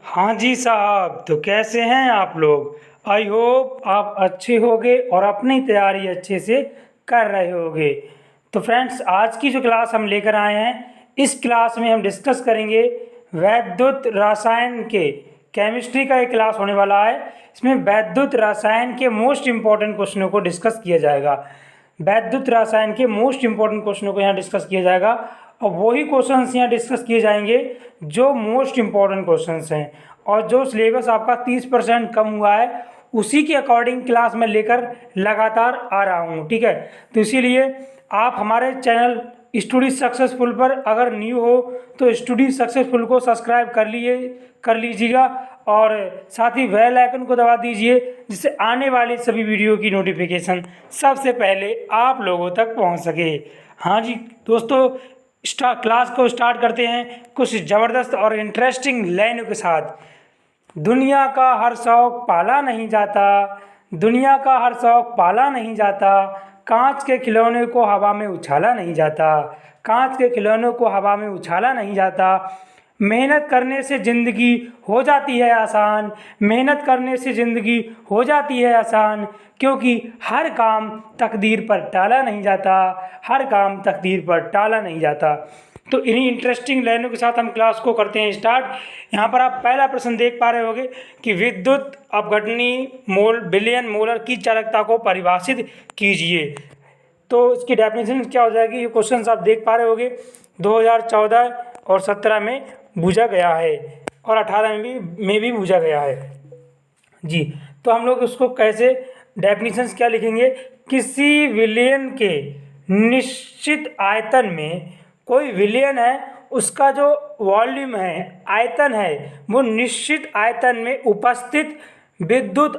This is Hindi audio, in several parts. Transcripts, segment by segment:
हाँ जी साहब, तो कैसे हैं आप लोग। आई होप आप अच्छे होंगे और अपनी तैयारी अच्छे से कर रहे होंगे। तो फ्रेंड्स, आज की जो क्लास हम लेकर आए हैं, इस क्लास में हम डिस्कस करेंगे वैद्युत रसायन के केमिस्ट्री का एक क्लास होने वाला है। इसमें वैद्युत रसायन के मोस्ट इम्पॉर्टेंट क्वेश्चनों को डिस्कस किया जाएगा। वैद्युत रसायन के मोस्ट इम्पॉर्टेंट क्वेश्चनों को यहाँ डिस्कस किया जाएगा और वही क्वेश्चंस यहाँ डिस्कस किए जाएंगे जो मोस्ट इम्पॉर्टेंट क्वेश्चंस हैं। और जो सिलेबस आपका 30% कम हुआ है, उसी के अकॉर्डिंग क्लास में लेकर लगातार आ रहा हूँ। ठीक है, तो इसीलिए आप हमारे चैनल स्टडी सक्सेसफुल पर अगर न्यू हो तो स्टडी सक्सेसफुल को सब्सक्राइब कर लीजिएगा और साथ ही बेल आइकन को दबा दीजिए, जिससे आने वाली सभी वीडियो की नोटिफिकेशन सबसे पहले आप लोगों तक पहुंच सके। हाँ जी दोस्तों, क्लास को स्टार्ट करते हैं कुछ ज़बरदस्त और इंटरेस्टिंग लाइनों के साथ। दुनिया का हर शौक पाला नहीं जाता, दुनिया का हर शौक पाला नहीं जाता, कांच के खिलौने को हवा में उछाला नहीं जाता, कांच के खिलौनों को हवा में उछाला नहीं जाता। मेहनत करने से ज़िंदगी हो जाती है आसान, मेहनत करने से ज़िंदगी हो जाती है आसान, क्योंकि हर काम तकदीर पर टाला नहीं जाता, हर काम तकदीर पर टाला नहीं जाता। तो इन्हीं इंटरेस्टिंग लाइनों के साथ हम क्लास को करते हैं स्टार्ट। यहाँ पर आप पहला प्रश्न देख पा रहे होंगे कि विद्युत अपघटनी बिलियन मोलर की चालकता को परिभाषित कीजिए। तो इसकी डेफिनेशन क्या हो जाएगी, ये क्वेश्चन आप देख पा रहे होंगे 2014 और 17 में पूछा गया है और 18 में भी पूछा गया है जी। तो हम लोग उसको कैसे डेफिनेशंस क्या लिखेंगे, किसी विलयन के निश्चित आयतन में, कोई विलयन है उसका जो वॉल्यूम है, आयतन है, वो निश्चित आयतन में उपस्थित विद्युत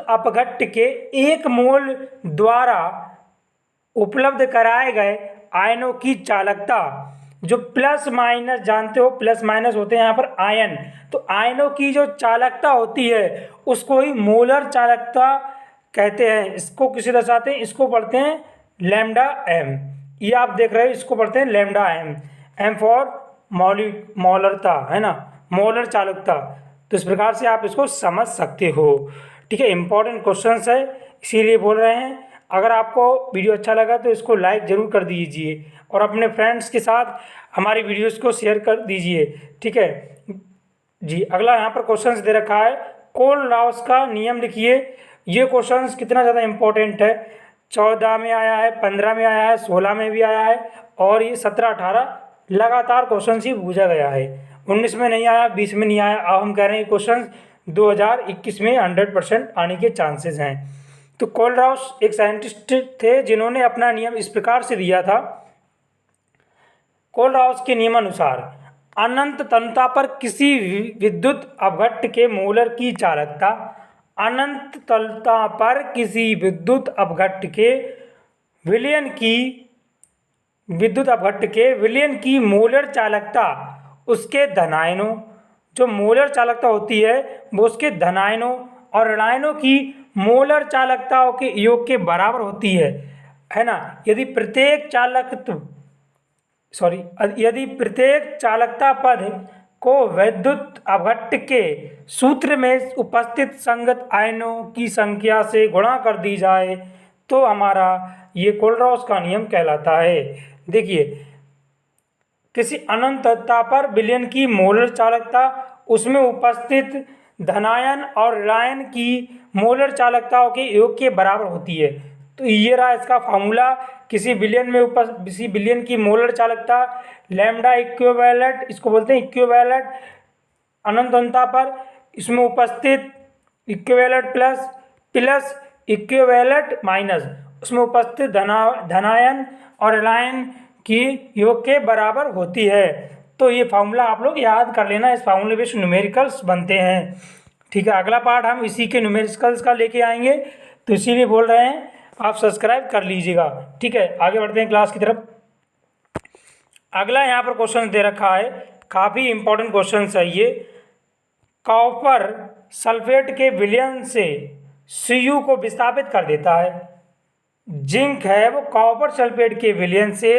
अपघट्ट के एक मोल द्वारा उपलब्ध कराए गए आयनों की चालकता, जो प्लस माइनस जानते हो, प्लस माइनस होते हैं यहाँ पर आयन, तो आयनों की जो चालकता होती है उसको ही मोलर चालकता कहते हैं। इसको किसे दर्शाते हैं, इसको पढ़ते हैं लैम्डा एम। ये आप देख रहे हो, इसको पढ़ते हैं लैम्डा एम, एम फॉर मॉलरता है ना, मोलर चालकता। तो इस प्रकार से आप इसको समझ सकते हो। ठीक है, इंपॉर्टेंट क्वेश्चंस है इसीलिए बोल रहे हैं। अगर आपको वीडियो अच्छा लगा तो इसको लाइक ज़रूर कर दीजिए और अपने फ्रेंड्स के साथ हमारी वीडियोस को शेयर कर दीजिए। ठीक है जी। अगला यहाँ पर क्वेश्चंस दे रखा है, कोलराउस का नियम लिखिए। ये क्वेश्चंस कितना ज़्यादा इम्पोर्टेंट है, 14 में आया है, 15 में आया है, 16 में भी आया है और ये 17-18 लगातार क्वेश्चन ही पूछा गया है। 19 में नहीं आया, 20 में नहीं आया। अब हम कह रहे हैं क्वेश्चन 2021 में 100% आने के चांसेस हैं। तो कोलराउस एक साइंटिस्ट थे जिन्होंने अपना नियम इस प्रकार से दिया था। कोलराउस के नियमानुसार अनंत तन्यता पर किसी विद्युत अपघट्ट के मोलर की चालकता, अनंत तन्यता पर किसी विद्युत अपघट्ट के विलयन की मोलर चालकता उसके धनायनों, जो मोलर चालकता होती है वो उसके धनायनों और ऋणायनों की मोलर चालकताओं के योग के बराबर होती है ना। यदि प्रत्येक चालकता पद को वैद्युत अपघट्ट के सूत्र में उपस्थित संगत आयनों की संख्या से गुणा कर दी जाए तो हमारा ये कोलराउस का नियम कहलाता है। देखिए, किसी अनंत तन्यता पर विलयन की मोलर चालकता उसमें उपस्थित धनायन और ऋणायन की मोलर चालकताओं के योग के बराबर होती है। तो ये रहा इसका फार्मूला। किसी विलयन की मोलर चालकता लैम्डा इक्विवेलेंट, इसको बोलते हैं इक्विवेलेंट, अनंत तन्यता पर इसमें उपस्थित इक्विवेलेंट प्लस इक्विवेलेंट माइनस उसमें उपस्थित धनायन और ऋणायन की योग के बराबर होती है। तो ये फार्मूला आप लोग याद कर लेना, इस फार्मूले पे न्यूमेरिकल्स बनते हैं। ठीक है, अगला पार्ट हम इसी के न्यूमेरिकल्स का लेके आएंगे, तो इसीलिए बोल रहे हैं आप सब्सक्राइब कर लीजिएगा। ठीक है, आगे बढ़ते हैं क्लास की तरफ। अगला यहाँ पर क्वेश्चन दे रखा है, काफ़ी इंपॉर्टेंट क्वेश्चन है ये। कॉपर सल्फेट के विलयन से Cu को विस्थापित कर देता है। जिंक है वो कॉपर सल्फेट के विलयन से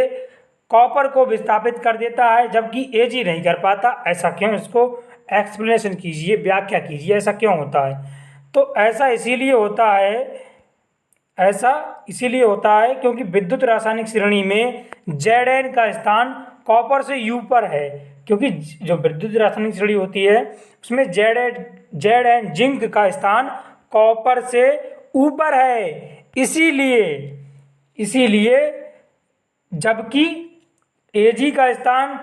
कॉपर को विस्थापित कर देता है जबकि Ag नहीं कर पाता, ऐसा क्यों? इसको एक्सप्लेनेशन कीजिए, व्याख्या कीजिए, ऐसा क्यों होता है? तो ऐसा इसीलिए होता है क्योंकि विद्युत रासायनिक श्रेणी में Zn का स्थान कॉपर से ऊपर है, क्योंकि जो विद्युत रासायनिक श्रेणी होती है उसमें Zn जिंक का स्थान कॉपर से ऊपर है, इसीलिए जबकि Ag का स्थान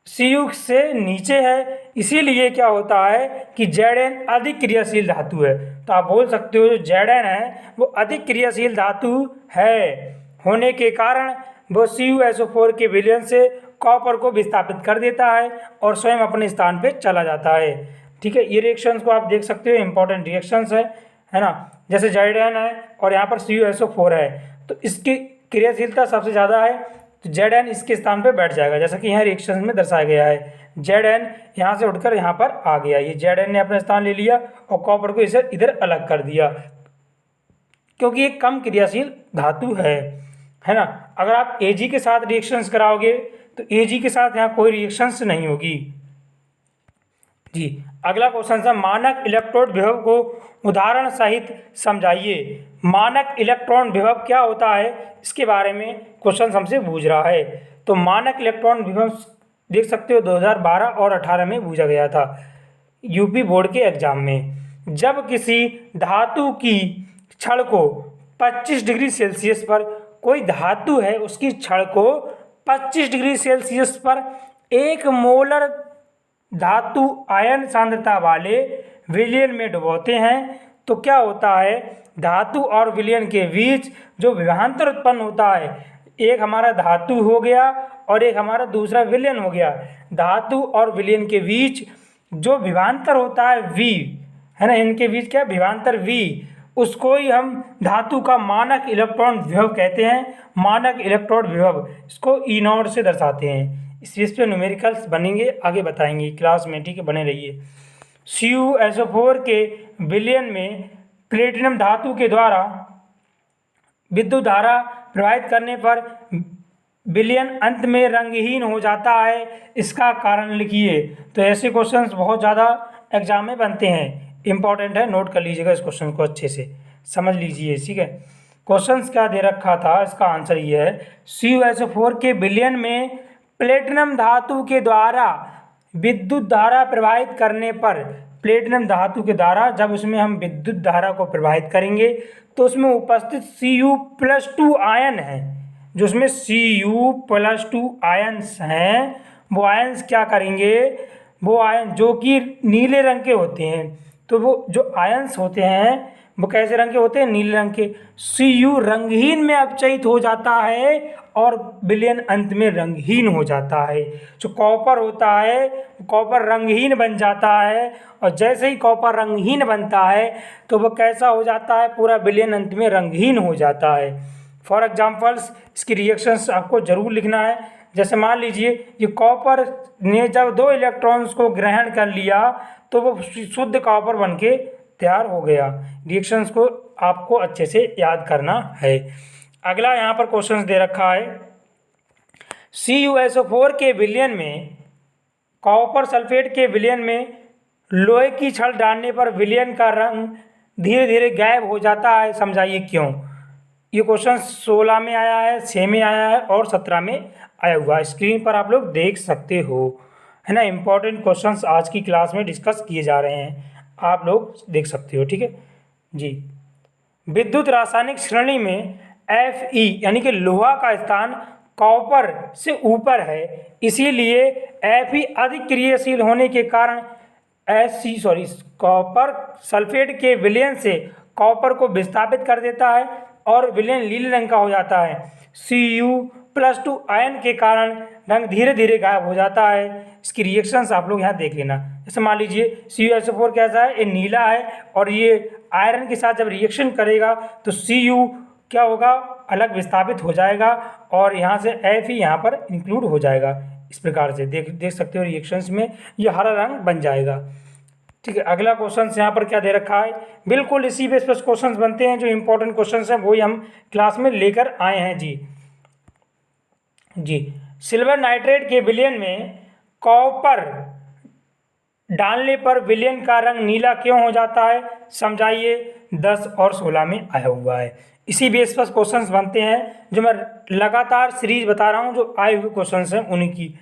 Cu से नीचे है, इसीलिए क्या होता है कि Zn अधिक क्रियाशील धातु है। तो आप बोल सकते हो जो Zn है वो अधिक क्रियाशील धातु है, होने के कारण वो CuSO4 के विलयन से कॉपर को विस्थापित कर देता है और स्वयं अपने स्थान पे चला जाता है। ठीक है, ये रिएक्शंस को आप देख सकते हो, इंपॉर्टेंट रिएक्शंस है ना। जैसे Zn है और यहाँ पर CuSO4 है, तो इसकी क्रियाशीलता सबसे ज़्यादा है, तो Zn इसके स्थान पे बैठ जाएगा, जैसा कि यहाँ रिएक्शन में दर्शाया गया है। Zn यहाँ से उठकर यहाँ पर आ गया, ये Zn ने अपना स्थान ले लिया और कॉपर को इसे इधर अलग कर दिया, क्योंकि ये कम क्रियाशील धातु है ना। अगर आप Ag के साथ रिएक्शंस कराओगे तो Ag के साथ यहाँ कोई रिएक्शंस नहीं होगी जी। अगला क्वेश्चन है, मानक इलेक्ट्रोड विभव को उदाहरण सहित समझाइए। मानक इलेक्ट्रॉन विभव क्या होता है, इसके बारे में क्वेश्चन हमसे पूछ रहा है। तो मानक इलेक्ट्रॉन विभव देख सकते हो 2012 और 18 में पूछा गया था यूपी बोर्ड के एग्जाम में। जब किसी धातु की छड़ को 25 डिग्री सेल्सियस पर, कोई धातु है उसकी छड़ को 25 डिग्री सेल्सियस पर 1 मोलर धातु आयन सांद्रता वाले विलयन में डुबोते हैं, तो क्या होता है, धातु और विलयन के बीच जो विभवांतर उत्पन्न होता है, एक हमारा धातु हो गया और एक हमारा दूसरा विलयन हो गया, धातु और विलयन के बीच जो विभवांतर होता है V, है ना, इनके बीच क्या विभवांतर V, उसको ही हम धातु का मानक इलेक्ट्रॉन विभव कहते हैं। मानक इलेक्ट्रॉन विभव इसको E0 से दर्शाते हैं। इस पे न्यूमेरिकल्स बनेंगे, आगे बताएंगे क्लास में, ठीक है, बने रहिए। CuSO4 के विलयन में प्लेटिनम धातु के द्वारा विद्युत धारा प्रवाहित करने पर विलयन अंत में रंगहीन हो जाता है, इसका कारण लिखिए। तो ऐसे क्वेश्चंस बहुत ज़्यादा एग्जाम में बनते हैं, इंपॉर्टेंट है, नोट कर लीजिएगा इस क्वेश्चन को, अच्छे से समझ लीजिए, ठीक है। क्वेश्चंस क्या दे रखा था, इसका आंसर ये है, CuSO4 के विलयन में प्लेटिनम धातु के द्वारा विद्युत धारा प्रवाहित करने पर, प्लेटिनम धातु के द्वारा जब उसमें हम विद्युत धारा को प्रवाहित करेंगे तो उसमें उपस्थित Cu+2 आयन है, जो उसमें Cu+2 आयन्स हैं, वो आयन्स क्या करेंगे, वो आयन जो कि नीले रंग के होते हैं, तो वो जो आयन्स होते हैं वो कैसे रंग के होते हैं, नीले रंग के। Cu रंगहीन में अपचयित हो जाता है और विलयन अंत में रंगहीन हो जाता है। जो कॉपर होता है, कॉपर रंगहीन बन जाता है, और जैसे ही कॉपर रंगहीन बनता है तो वो कैसा हो जाता है, पूरा विलयन अंत में रंगहीन हो जाता है। फॉर एग्जाम्पल्स इसकी रिएक्शंस आपको जरूर लिखना है। जैसे मान लीजिए ये कॉपर ने जब 2 इलेक्ट्रॉन्स को ग्रहण कर लिया तो वो शुद्ध कॉपर बन के तैयार हो गया। रिएक्शंस को आपको अच्छे से याद करना है। अगला यहाँ पर क्वेश्चन दे रखा है, CuSO4 के विलयन में कॉपर सल्फेट के विलयन में लोहे की छड़ डालने पर विलयन का रंग धीरे धीरे गायब हो जाता है, समझाइए क्यों। ये क्वेश्चन 16 में आया है, 6 में आया है और 17 में आया हुआ है, स्क्रीन पर आप लोग देख सकते हो, है ना। इंपॉर्टेंट क्वेश्चंस आज की क्लास में डिस्कस किए जा रहे हैं, आप लोग देख सकते हो, ठीक है जी। विद्युत रासायनिक श्रेणी में Fe यानी कि लोहा का स्थान कॉपर से ऊपर है, इसीलिए Fe अधिक क्रियाशील होने के कारण कॉपर सल्फेट के विलयन से कॉपर को विस्थापित कर देता है और विलयन नीले रंग का हो जाता है। Cu+2 आयन के कारण रंग धीरे धीरे गायब हो जाता है। इसकी रिएक्शंस आप लोग यहाँ देख लेना। जैसे मान लीजिए CuSO4 कैसा है, ये नीला है और ये आयरन के साथ जब रिएक्शन करेगा तो Cu क्या होगा, अलग विस्थापित हो जाएगा और यहाँ से Fe यहाँ पर इंक्लूड हो जाएगा। इस प्रकार से देख सकते हो रिएक्शंस में ये हरा रंग बन जाएगा, ठीक है। अगला क्वेश्चन यहाँ पर क्या दे रखा है, बिल्कुल इसी बेस पर क्वेश्चन बनते हैं, जो इंपॉर्टेंट क्वेश्चन हैं वही हम क्लास में लेकर आए हैं जी। सिल्वर नाइट्रेट के विलयन में कॉपर डालने पर विलयन का रंग नीला क्यों हो जाता है, समझाइए। 10 और 16 में आया हुआ है। इसी बेस पर क्वेश्चंस बनते हैं, जो मैं लगातार सीरीज बता रहा हूँ, जो आए हुए क्वेश्चंस हैं उन्हीं की।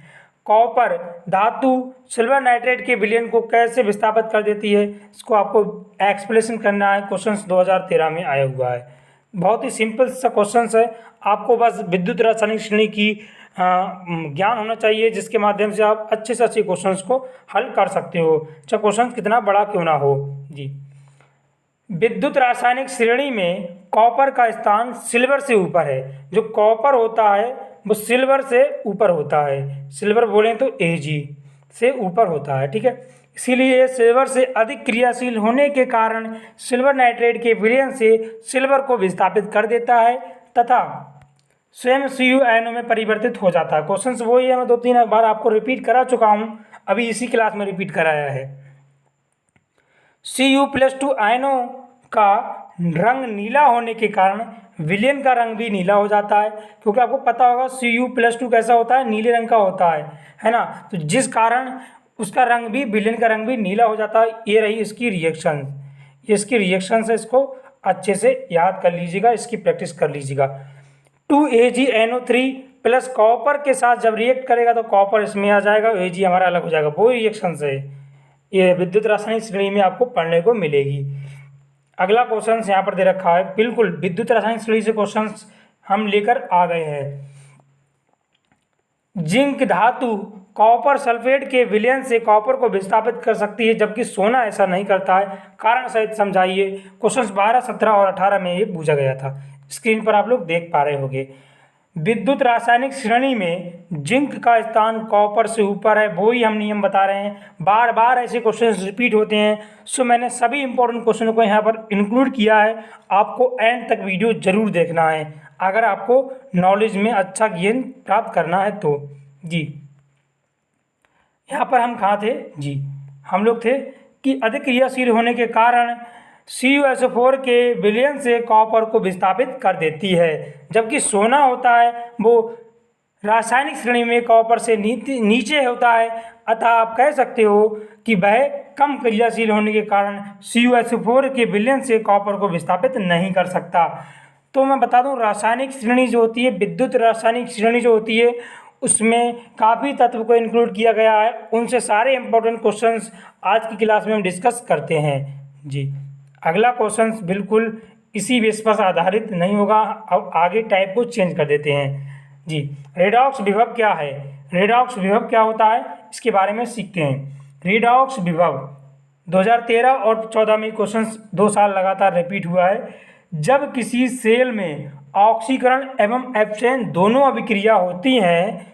कॉपर धातु सिल्वर नाइट्रेट के विलयन को कैसे विस्थापित कर देती है, इसको आपको एक्सप्लेनेशन करना है। क्वेश्चंस 2013 में आया हुआ है। बहुत ही सिंपल सा क्वेश्चंस है, आपको बस विद्युत रासायनिक श्रेणी की ज्ञान होना चाहिए, जिसके माध्यम से आप अच्छे से अच्छे क्वेश्चंस को हल कर सकते हो, चाहे क्वेश्चन कितना बड़ा क्यों ना हो। जी, विद्युत रासायनिक श्रेणी में कॉपर का स्थान सिल्वर से ऊपर है। जो कॉपर होता है वो सिल्वर से ऊपर होता है, सिल्वर बोलें तो Ag से ऊपर होता है, ठीक है। इसीलिए सिल्वर से अधिक क्रियाशील होने के कारण सिल्वर नाइट्रेट के विलयन से सिल्वर को विस्थापित कर देता है तथा स्वयं Cu आयनों में परिवर्तित हो जाता है। क्वेश्चन वही है, मैं 2-3 बार आपको रिपीट करा चुका हूँ, अभी इसी क्लास में रिपीट कराया है। Cu+2 आयनों का रंग नीला होने के कारण विलयन का रंग भी नीला हो जाता है, क्योंकि आपको पता होगा Cu+2 कैसा होता है, नीले रंग का होता है ना। तो जिस कारण उसका रंग भी, विलयन का रंग भी नीला हो जाता है। ये रही इसकी रिएक्शन, ये इसकी रिएक्शन है, इसको अच्छे से याद कर लीजिएगा, इसकी प्रैक्टिस कर लीजिएगा। 2AgNO3 प्लस कॉपर के साथ जब रिएक्ट करेगा तो कॉपर इसमें आ जाएगा, Ag हमारा अलग हो जाएगा। वो रिएक्शन से ये विद्युत रासायनिक श्रेणी में आपको पढ़ने को मिलेगी। अगला क्वेश्चन यहाँ पर दे रखा है, बिल्कुल विद्युत रासायनिक श्रेणी से क्वेश्चन हम लेकर आ गए हैं। जिंक धातु कॉपर सल्फेट के विलयन से कॉपर को विस्थापित कर सकती है, जबकि सोना ऐसा नहीं करता है, कारण सहित समझाइए। क्वेश्चन 12, 17 और 18 में ये पूछा गया था, स्क्रीन पर आप लोग देख पा रहे होंगे। विद्युत रासायनिक श्रेणी में जिंक का स्थान कॉपर से ऊपर है, वो ही हम नियम बता रहे हैं। बार बार ऐसे क्वेश्चन रिपीट होते हैं, सो मैंने सभी इंपॉर्टेंट क्वेश्चनों को यहाँ पर इंक्लूड किया है। आपको एंड तक वीडियो जरूर देखना है, अगर आपको नॉलेज में अच्छा ज्ञान प्राप्त करना है तो। जी, यहाँ पर हम कहाँ थे जी, हम लोग थे कि अधिक क्रियाशील होने के कारण CuSO4 के विलयन से कॉपर को विस्थापित कर देती है, जबकि सोना होता है वो रासायनिक श्रेणी में कॉपर से नीचे होता है, अतः आप कह सकते हो कि वह कम क्रियाशील होने के कारण CuSO4 के विलयन से कॉपर को विस्थापित नहीं कर सकता। तो मैं बता दूं, रासायनिक श्रेणी जो होती है, विद्युत रासायनिक श्रेणी जो होती है, उसमें काफ़ी तत्व को इंक्लूड किया गया है। उनसे सारे इंपॉर्टेंट क्वेश्चंस आज की क्लास में हम डिस्कस करते हैं। जी, अगला क्वेश्चन बिल्कुल इसी बेस पर आधारित नहीं होगा, अब आगे टाइप को चेंज कर देते हैं। जी, रेडॉक्स विभव क्या है, रेडॉक्स विभव क्या होता है, इसके बारे में सीखते हैं। रेडॉक्स विभव 2013 और 14 में क्वेश्चन 2 साल लगातार रिपीट हुआ है। जब किसी सेल में ऑक्सीकरण एवं एब्सेन दोनों अभिक्रिया होती हैं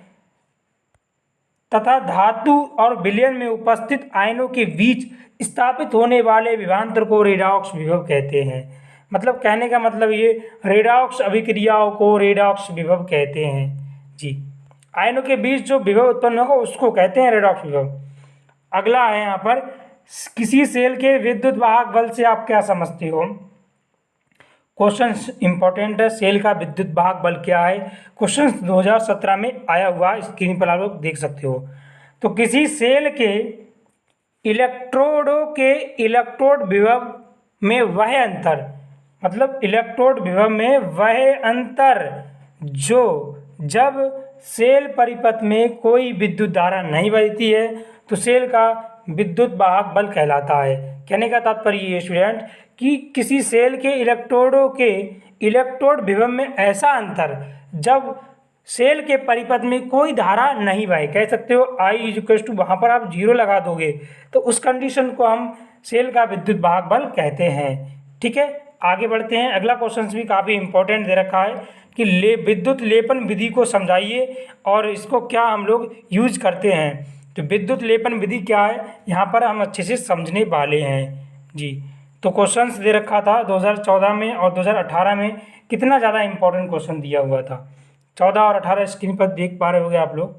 तथा धातु और विलयन में उपस्थित आयनों के बीच स्थापित होने वाले विभवांतर को रेडॉक्स विभव कहते हैं। मतलब कहने का मतलब ये, रेडॉक्स अभिक्रियाओं को रेडॉक्स विभव कहते हैं। जी, आयनों के बीच जो विभव उत्पन्न होगा उसको कहते हैं रेडॉक्स विभव। अगला है यहाँ पर, किसी सेल के विद्युत वाहक बल से आप क्या समझते हो। क्वेश्चन इंपॉर्टेंट है, सेल का विद्युत वाहक बल क्या है, क्वेश्चन 2017 में आया हुआ, स्क्रीन पर आप लोग देख सकते हो। तो किसी सेल के इलेक्ट्रोडों के इलेक्ट्रोड विभव में वह अंतर, मतलब इलेक्ट्रोड विभव में वह अंतर जो जब सेल परिपथ में कोई विद्युत धारा नहीं बहती है तो सेल का विद्युत वाहक बल कहलाता है। कहने का तात्पर्य ये स्टूडेंट कि किसी सेल के इलेक्ट्रोडों के इलेक्ट्रोड विभव में ऐसा अंतर जब सेल के परिपथ में कोई धारा नहीं बहे, कह सकते हो I वहाँ पर आप 0 लगा दोगे तो उस कंडीशन को हम सेल का विद्युत वाहक बल कहते हैं। ठीक है, आगे बढ़ते हैं। अगला क्वेश्चन भी काफ़ी इंपॉर्टेंट दे रखा है कि विद्युत लेपन विधि को समझाइए और इसको क्या हम लोग यूज करते हैं। तो विद्युत लेपन विधि क्या है, यहाँ पर हम अच्छे से समझने वाले हैं। जी, तो क्वेश्चंस दे रखा था 2014 में और 2018 में, कितना ज़्यादा इंपॉर्टेंट क्वेश्चन दिया हुआ था। 14 और 18 स्क्रीन पर देख पा रहे होंगे आप लोग।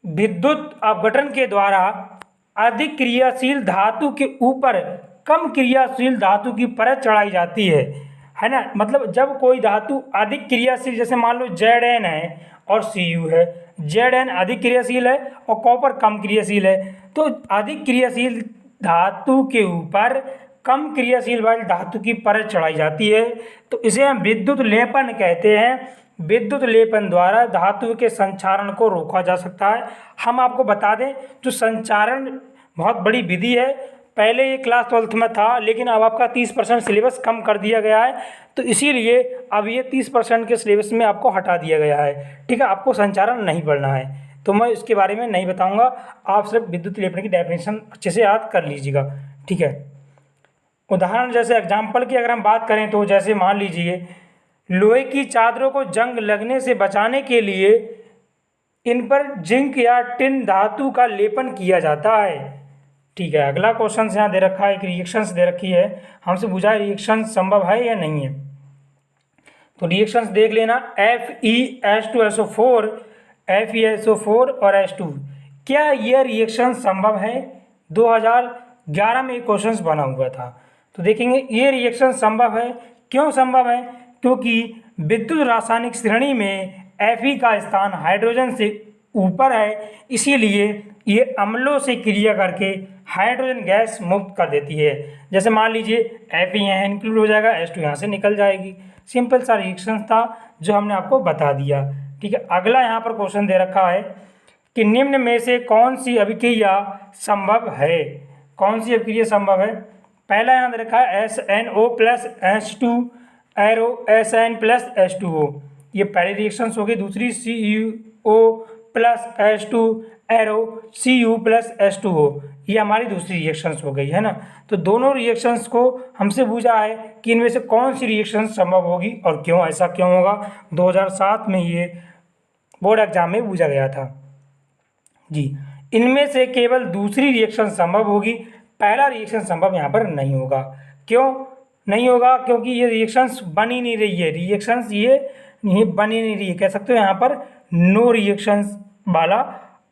विद्युत अपघटन के द्वारा अधिक क्रियाशील धातु के ऊपर कम क्रियाशील धातु की परत चढ़ाई जाती है। है ना। मतलब जब कोई धातु अधिक क्रियाशील, जैसे मान लो Zn है और Cu है, Zn अधिक क्रियाशील है और कॉपर कम क्रियाशील है, तो अधिक क्रियाशील धातु के ऊपर कम क्रियाशील वाली धातु की परत चढ़ाई जाती है, तो इसे हम विद्युत लेपन कहते हैं। विद्युत लेपन द्वारा धातु के संचारण को रोका जा सकता है। हम आपको बता दें, जो संचारण बहुत बड़ी विधि है, पहले ये क्लास 12th में था, लेकिन अब आपका 30% सिलेबस कम कर दिया गया है, तो इसीलिए अब ये 30% के सिलेबस में आपको हटा दिया गया है। ठीक है, आपको संचारण नहीं पढ़ना है, तो मैं इसके बारे में नहीं बताऊंगा। आप सिर्फ विद्युत लेपन की डेफिनेशन अच्छे से याद कर लीजिएगा। ठीक है, उदाहरण जैसे एग्जाम्पल की अगर हम बात करें, तो जैसे मान लीजिए लोहे की चादरों को जंग लगने से बचाने के लिए इन पर जिंक या टिन धातु का लेपन किया जाता है। ठीक है, अगला क्वेश्चन यहाँ दे रखा है, एक रिएक्शंस दे रखी है, हमसे पूछा है रिएक्शन संभव है या नहीं है। तो रिएक्शंस देख लेना, FeH2SO4, FeSO4 और H2, क्या यह रिएक्शन संभव है। 2011 में ये क्वेश्चन बना हुआ था। तो देखेंगे ये रिएक्शन संभव है। क्यों संभव है, क्योंकि विद्युत रासायनिक श्रेणी में Fe का स्थान हाइड्रोजन से ऊपर है, इसीलिए ये अम्लों से क्रिया करके हाइड्रोजन गैस मुक्त कर देती है। जैसे मान लीजिए Fe यहाँ इंक्लूड हो जाएगा, H2 यहाँ से निकल जाएगी। सिंपल सा रिएक्शन था जो हमने आपको बता दिया। ठीक है, अगला यहाँ पर क्वेश्चन दे रखा है कि निम्न में से कौन सी अभिक्रिया संभव है। कौन सी अभिक्रिया संभव है। पहला यहाँ दे रखा है SNO plus H2 arrow SN plus H2O, ये पहली रिएक्शंस हो गई। दूसरी CuO plus H2 arrow Cu plus H2O, ये हमारी दूसरी रिएक्शंस हो गई, है ना। तो दोनों रिएक्शंस को हमसे पूछा है कि इनमें से कौन सी रिएक्शन संभव होगी और क्यों, ऐसा क्यों होगा। 2007 में ये बोर्ड एग्जाम में पूछा गया था जी। इनमें से केवल दूसरी रिएक्शन संभव होगी, पहला रिएक्शन संभव यहाँ पर नहीं होगा। क्यों नहीं होगा, क्योंकि ये रिएक्शंस बन ही नहीं रही है। रिएक्शंस ये बन ही नहीं रही है, कह सकते हो यहाँ पर नो रिएक्शंस वाला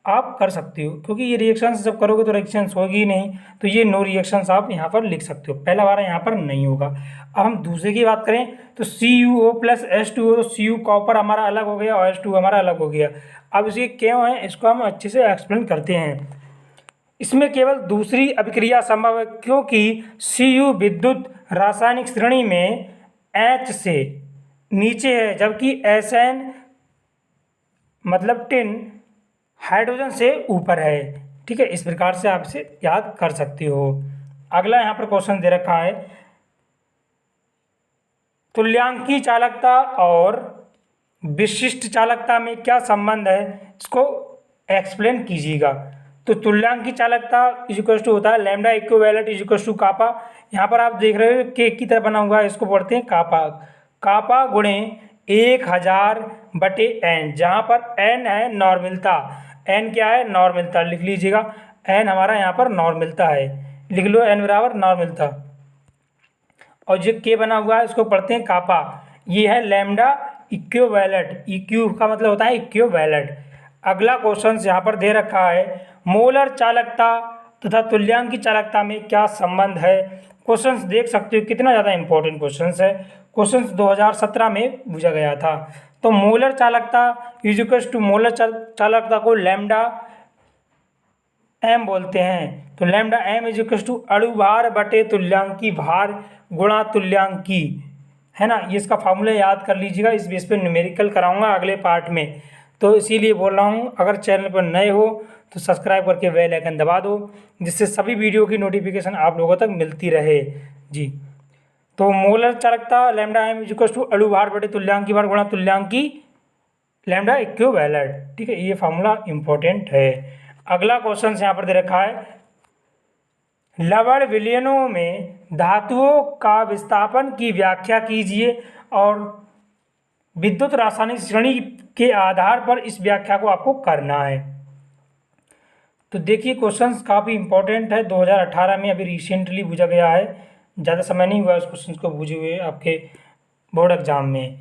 आप कर सकते हो, क्योंकि ये रिएक्शंस जब करोगे तो रिएक्शंस होगी ही नहीं, तो ये नो रिएक्शंस आप यहाँ पर लिख सकते हो। पहला वाला यहाँ पर नहीं होगा। अब हम दूसरे की बात करें तो CuO प्लस H2O, तो Cu कॉपर हमारा अलग हो गया और H2 हमारा अलग हो गया। अब इसके क्यों है, इसको हम अच्छे से एक्सप्लेन करते हैं। इसमें केवल दूसरी अभिक्रिया संभव है, क्योंकि Cu विद्युत रासायनिक श्रेणी में H से नीचे है, जबकि Sn मतलब टिन हाइड्रोजन से ऊपर है। ठीक है, इस प्रकार से आप इसे याद कर सकते हो। अगला यहाँ पर क्वेश्चन दे रखा है, तुल्यांकी चालकता और विशिष्ट चालकता में क्या संबंध है, इसको एक्सप्लेन कीजिएगा। तो तुल्यांकी चालकता इक्वल टू होता है lambda equivalent equal to kappa. यहाँ पर आप देख रहे हो कि की तरह बना हुआ है, इसको पढ़ते हैं कापा। कापा गुणे 1000/n, जहाँ पर n है नॉर्मलता। n क्या है, नॉर्मलता, लिख लीजिएगा। n हमारा यहाँ पर नॉर्मलता है, लिख लो n बराबर नॉर्मलता। और जो k बना हुआ है इसको पढ़ते हैं कापा। ये है लैम्डा इक्विवेलेंट, इक्यू का मतलब होता है इक्विवेलेंट। अगला क्वेश्चन यहाँ पर दे रखा है, मोलर चालकता तथा तुल्यांकी चालकता में क्या संबंध है। क्वेश्चंस देख सकते हो कितना ज़्यादा इंपॉर्टेंट क्वेश्चंस है। क्वेश्चंस 2017 में पूछा गया था। तो मोलर चालकता इक्वल टू, मोलर चालकता को लैम्डा m बोलते हैं। तो लैम्डा m इक्वल टू अणु भार बटे तुल्यांकी भार गुणा तुल्यांकी, है ना। ये इसका फार्मूला याद कर लीजिएगा, इस बेस पे न्यूमेरिकल कराऊंगा अगले पार्ट में, तो इसीलिए बोल रहा हूँ। अगर चैनल पर नए हो तो सब्सक्राइब करके बेल आइकन दबा दो, जिससे सभी वीडियो की नोटिफिकेशन आप लोगों तक मिलती रहे जी। तो मोलर चालकता लैम्डा m इक्वल टू अणु भार बटे तुल्यांकी भार गुणा तुल्यांकी लैम्डा इक्विवेलेंट। ठीक है, ये फार्मूला इंपॉर्टेंट है। अगला क्वेश्चन यहाँ पर दे रखा है, लवण विलयनों में धातुओं का विस्थापन की व्याख्या कीजिए और विद्युत रासायनिक श्रेणी के आधार पर इस व्याख्या को आपको करना है। तो देखिए क्वेश्चंस काफ़ी इंपॉर्टेंट है, 2018 में अभी रिसेंटली पूछा गया है, ज़्यादा समय नहीं हुआ उस क्वेश्चन को पूछे हुए आपके बोर्ड एग्जाम में।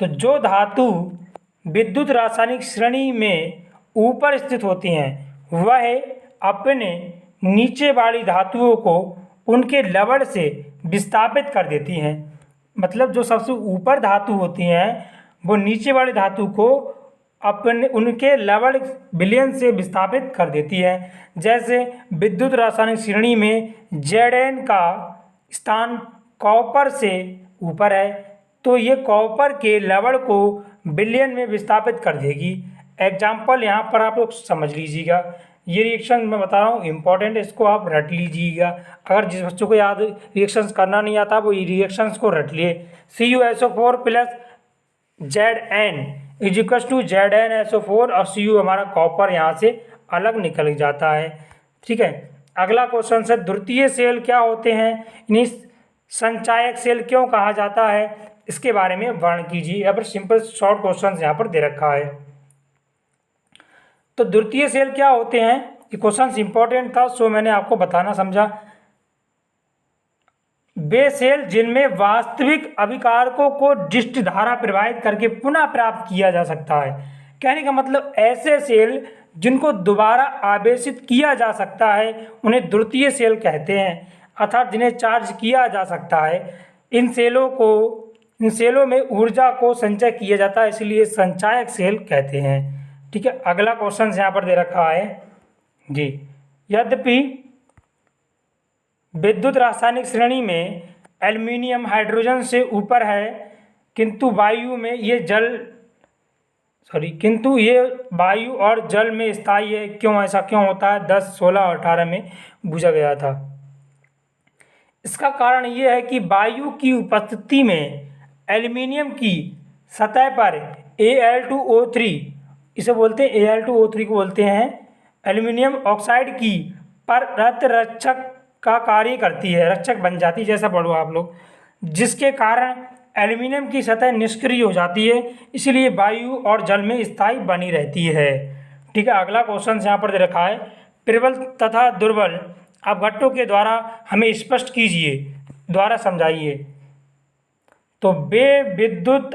तो जो धातु विद्युत रासायनिक श्रेणी में ऊपर स्थित होती हैं वह अपने नीचे वाली धातुओं को उनके लवण से विस्थापित कर देती हैं। मतलब जो सबसे ऊपर धातु होती हैं वो नीचे वाली धातु को अपने उनके लेवल विलयन से विस्थापित कर देती है। जैसे विद्युत रासायनिक श्रेणी में Zn का स्थान कॉपर से ऊपर है तो ये कॉपर के लेवल को विलयन में विस्थापित कर देगी। एग्जाम्पल यहाँ पर आप लोग समझ लीजिएगा, ये रिएक्शन मैं बता रहा हूँ इम्पोर्टेंट, इसको आप रट लीजिएगा। अगर जिस बच्चों को याद रिएक्शंस करना नहीं आता वो रिएक्शंस को रट लिए। CuSO4 plus Zn is equal to ZnSO4 और Cu हमारा कॉपर यहाँ से अलग निकल जाता है। ठीक है, अगला क्वेश्चन है द्वितीय सेल क्या होते हैं, इन्हें संचायक सेल क्यों कहा जाता है, इसके बारे में वर्णन कीजिए। यहाँ पर सिंपल शॉर्ट क्वेश्चन यहाँ पर दे रखा है। तो द्वितीय सेल क्या होते हैं, ये क्वेश्चन इंपॉर्टेंट था सो मैंने आपको बताना समझा। वे सेल जिनमें वास्तविक अभिकारकों को डिस्ट धारा प्रवाहित करके पुनः प्राप्त किया जा सकता है। कहने का मतलब ऐसे सेल जिनको दोबारा आवेशित किया जा सकता है उन्हें द्वितीय सेल कहते हैं, अर्थात जिन्हें चार्ज किया जा सकता है। इन सेलों में ऊर्जा को संचय किया जाता है, इसलिए संचायक सेल कहते हैं। ठीक है, अगला क्वेश्चन यहाँ पर दे रखा है जी, यद्यपि विद्युत रासायनिक श्रेणी में एल्युमिनियम हाइड्रोजन से ऊपर है किंतु ये वायु और जल में स्थायी है। क्यों, ऐसा क्यों होता है, 10, 16 और 18 में पूछा गया था। इसका कारण ये है कि वायु की उपस्थिति में एल्युमिनियम की सतह पर Al2O3, इसे बोलते हैं Al2O3 को बोलते हैं एल्युमिनियम ऑक्साइड की परत रक्षक का कार्य करती है, रक्षक बन जाती है, जैसा पढ़ो आप लोग, जिसके कारण एल्युमिनियम की सतह निष्क्रिय हो जाती है, इसलिए वायु और जल में स्थायी बनी रहती है। ठीक है, अगला क्वेश्चन यहाँ पर दे रखा है, प्रबल तथा दुर्बल अपघट्टों के द्वारा हमें स्पष्ट कीजिए, द्वारा समझाइए। तो वे विद्युत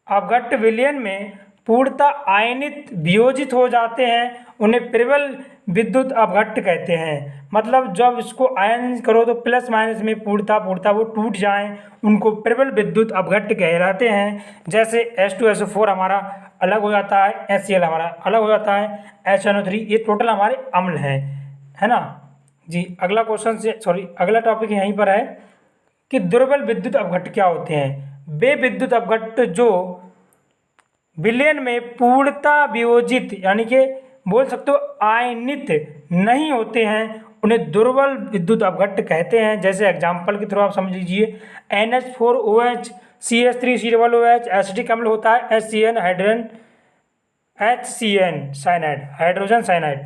अपघट्ट विलयन में पूर्णतः आयनित वियोजित हो जाते हैं, उन्हें प्रबल विद्युत अपघट्ट कहते हैं। मतलब जब इसको आयन करो तो प्लस माइनस में पूर्णतः वो टूट जाएं, उनको प्रबल विद्युत अपघट्ट कहलाते हैं। जैसे H2SO4 हमारा अलग हो जाता है, HCl हमारा अलग हो जाता है, HNO3, ये टोटल हमारे अम्ल हैं, है ना जी। अगला टॉपिक यहीं पर है कि दुर्बल विद्युत अपघट्ट क्या होते हैं। वे विद्युत अपघट्ट जो विलयन में पूर्णतः वियोजित यानी कि बोल सकते हो आयनित नहीं होते हैं, उन्हें दुर्बल विद्युत अपघट्ट कहते हैं। जैसे एग्जाम्पल के थ्रू आप समझ लीजिए, NH4OH CH3COOH एसिटिक अम्ल होता है, HCN हाइड्रोजन साइनाइड।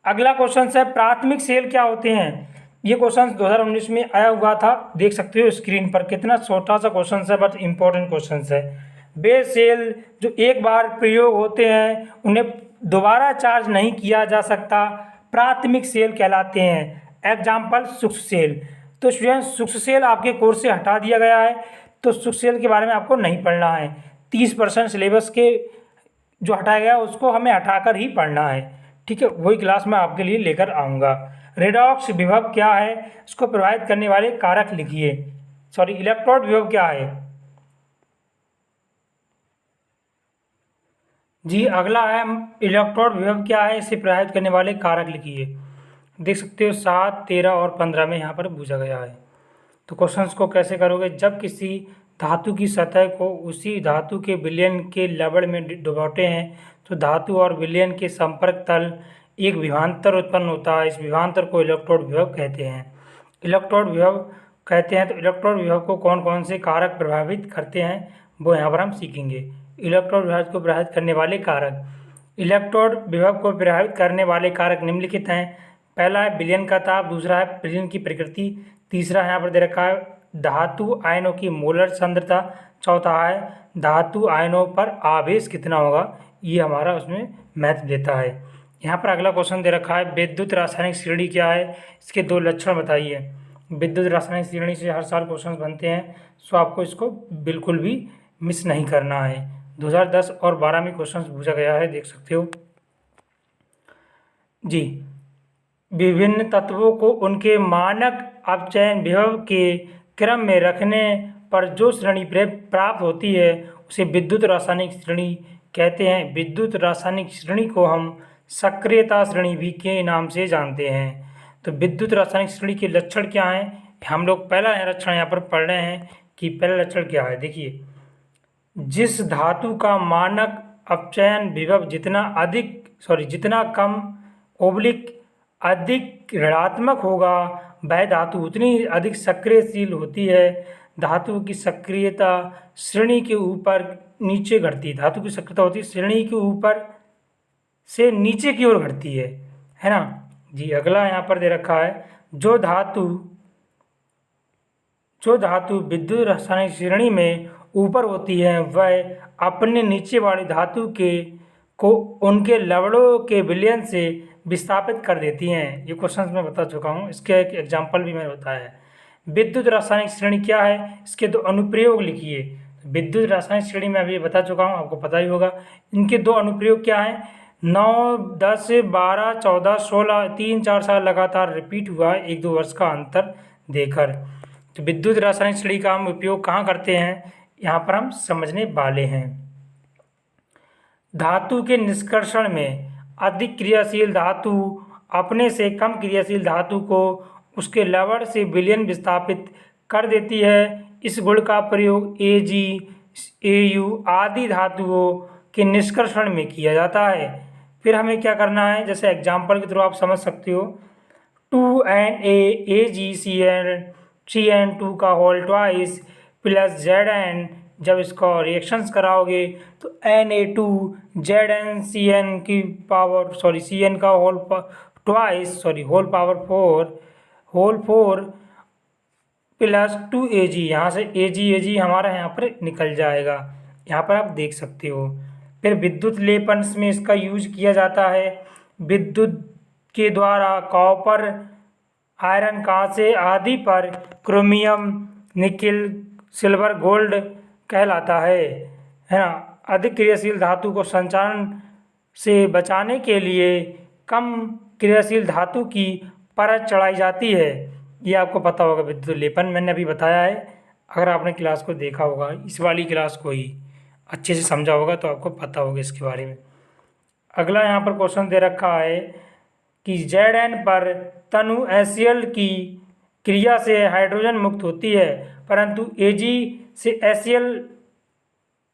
अगला क्वेश्चन है प्राथमिक सेल क्या होते हैं। ये क्वेश्चन 2019 में आया हुआ था, देख सकते हो स्क्रीन पर, कितना छोटा सा क्वेश्चन है बट इम्पोर्टेंट क्वेश्चन है। वे सेल जो एक बार प्रयोग होते हैं उन्हें दोबारा चार्ज नहीं किया जा सकता, प्राथमिक सेल कहलाते हैं। एग्जाम्पल सूक्ष्म सेल। तो स्टूडेंट सूक्ष्म सेल आपके कोर्स से हटा दिया गया है, तो सूक्ष्म सेल के बारे में आपको नहीं पढ़ना है। 30% सिलेबस के जो हटाया गया उसको हमें हटाकर ही पढ़ना है। ठीक है, वही क्लास मैं आपके लिए लेकर आऊँगा। रेडॉक्स विभव क्या है, इसको प्रभावित करने वाले कारक लिखिए। इलेक्ट्रोड विभव क्या है जी। अगला है इलेक्ट्रोड विभव क्या है, इसे प्रभावित करने वाले कारक लिखिए। देख सकते हो 7, 13 और 15 में यहाँ पर पूछा गया है। तो क्वेश्चंस को कैसे करोगे, जब किसी धातु की सतह को उसी धातु के विलयन के लेवल में डुबाते हैं तो धातु और विलयन के संपर्क तल एक विभवांतर उत्पन्न होता है। इस विभवांतर को इलेक्ट्रोड विभव कहते हैं। तो इलेक्ट्रोड विभव को कौन कौन से कारक प्रभावित करते हैं वो यहाँ पर हम सीखेंगे। इलेक्ट्रोड विभव को प्रभावित करने वाले कारक, इलेक्ट्रोड विभव को प्रभावित करने वाले कारक निम्नलिखित हैं। पहला है विलयन का ताप, दूसरा है विलयन की प्रकृति, तीसरा यहाँ पर दे रखा है धातु आयनों की मोलर सांद्रता, चौथा है धातु आयनों पर आवेश कितना होगा, ये हमारा उसमें महत्व देता है। यहाँ पर अगला क्वेश्चन दे रखा है विद्युत रासायनिक श्रेणी क्या है, इसके 2 लक्षण बताइए। विद्युत रासायनिक श्रेणी से हर साल क्वेश्चन बनते हैं, सो आपको इसको बिल्कुल भी मिस नहीं करना है। 2010 और 12 में क्वेश्चन पूछा गया है, देख सकते हो जी। विभिन्न तत्वों को उनके मानक अपचयन विभव के क्रम में रखने पर जो श्रेणी प्राप्त होती है उसे विद्युत रासायनिक श्रेणी कहते हैं। विद्युत रासायनिक श्रेणी को हम सक्रियता श्रेणी भी के नाम से जानते हैं। तो विद्युत रासायनिक श्रेणी के लक्षण क्या हैं, हम लोग पहला लक्षण यहाँ पर पढ़ रहे हैं कि पहला लक्षण क्या है। देखिए, जिस धातु का मानक अपचयन विभव जितना कम ओब्लिक अधिक ऋणात्मक होगा, वह धातु उतनी अधिक सक्रियशील होती है। धातु की सक्रियता श्रेणी के ऊपर नीचे घटती है। धातु की सक्रियता होती है श्रेणी के ऊपर से नीचे की ओर घटती है ना जी। अगला यहाँ पर दे रखा है, जो धातु विद्युत रासायनिक श्रेणी में ऊपर होती है वह अपने नीचे वाली धातु को उनके लवणों के विलयन से विस्थापित कर देती हैं। ये क्वेश्चन मैं बता चुका हूँ, इसका एक एग्जाम्पल भी मैंने बताया है। विद्युत रासायनिक श्रेणी क्या है, इसके दो अनुप्रयोग लिखिए। विद्युत रासायनिक श्रेणी में अभी बता चुका हूँ, आपको पता ही होगा। इनके दो अनुप्रयोग क्या हैं, 9, 10, 12, 14, 16 3-4 साल लगातार रिपीट हुआ है, 1-2 वर्ष का अंतर देकर। तो विद्युत रासायनिक श्रेणी का हम उपयोग कहाँ करते हैं, यहाँ पर हम समझने वाले हैं। धातु के निष्कर्षण में अधिक क्रियाशील धातु अपने से कम क्रियाशील धातु को उसके लवण से विलयन विस्थापित कर देती है। इस गुण का प्रयोग Ag, Au आदि धातुओं के निष्कर्षण में किया जाता है। फिर हमें क्या करना है, जैसे एग्जाम्पल के थ्रू आप समझ सकते हो। 2NaAgCN2 का होल ट्वाइस प्लस Zn, जब इसका रिएक्शंस कराओगे तो Na2ZnCN की पावर Cn का होल पावर 4 प्लस 2Ag, यहाँ से Ag हमारा यहाँ पर निकल जाएगा, यहाँ पर आप देख सकते हो। फिर विद्युत लेपन में इसका यूज किया जाता है। विद्युत के द्वारा कॉपर, आयरन, कांसे आदि पर क्रोमियम, निकिल, सिल्वर, गोल्ड कहलाता है ना। अधिक क्रियाशील धातु को संचालन से बचाने के लिए कम क्रियाशील धातु की परत चढ़ाई जाती है। ये आपको पता होगा, विद्युत लेपन मैंने अभी बताया है। अगर आपने क्लास को देखा होगा, इस वाली क्लास को ही अच्छे से समझा होगा तो आपको पता होगा इसके बारे में। अगला यहाँ पर क्वेश्चन दे रखा है कि Zn पर तनु HCl की क्रिया से हाइड्रोजन मुक्त होती है, परंतु Ag से HCl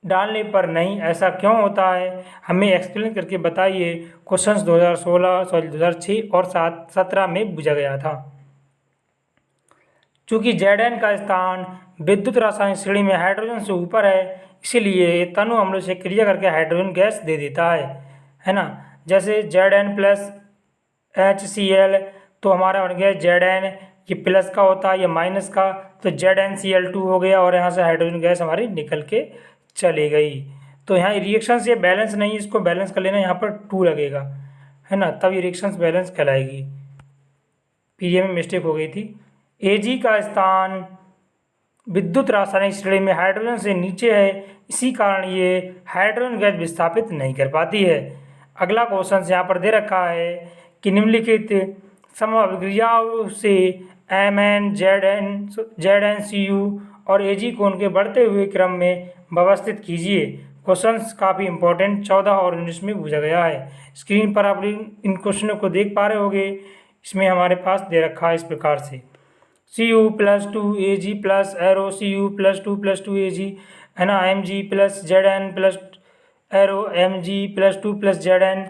डालने पर नहीं, ऐसा क्यों होता है, हमें एक्सप्लेन करके बताइए। क्वेश्चंस 2006 और 17 में पूछा गया था। चूँकि Zn का स्थान विद्युत रासायनिक श्रेणी में हाइड्रोजन से ऊपर है, इसीलिए तनु अम्ल से क्रिया करके हाइड्रोजन गैस दे देता है ना। जैसे Zn प्लस HCl, तो हमारा बन गया Zn, ये प्लस का होता है, ये माइनस का, तो ZnCl2 हो गया और यहाँ से हाइड्रोजन गैस हमारी निकल के चली गई। तो यहाँ रिएक्शन से बैलेंस नहीं, इसको बैलेंस कर लेना, यहाँ पर 2 लगेगा है ना, तब ये रिएक्शन बैलेंस कहलाएगी। पीरियड में मिस्टेक हो गई थी। Ag का स्थान विद्युत रासायनिक श्रेणी में हाइड्रोजन से नीचे है, इसी कारण ये हाइड्रोजन गैस विस्थापित नहीं कर पाती है। अगला क्वेश्चन यहाँ पर दे रखा है कि निम्नलिखित समअभिक्रियाओं से Mn, ZnCu और Ag को उनके बढ़ते हुए क्रम में व्यवस्थित कीजिए। क्वेश्चंस काफ़ी इंपॉर्टेंट 14 और 19 में पूछा गया है। स्क्रीन पर आप इन क्वेश्चनों को देख पा रहे होंगे। इसमें हमारे पास दे रखा है इस प्रकार से, Cu plus 2Ag plus arrow Cu plus 2 Ag है ना, Mg plus Zn plus arrow Mg plus 2 Zn,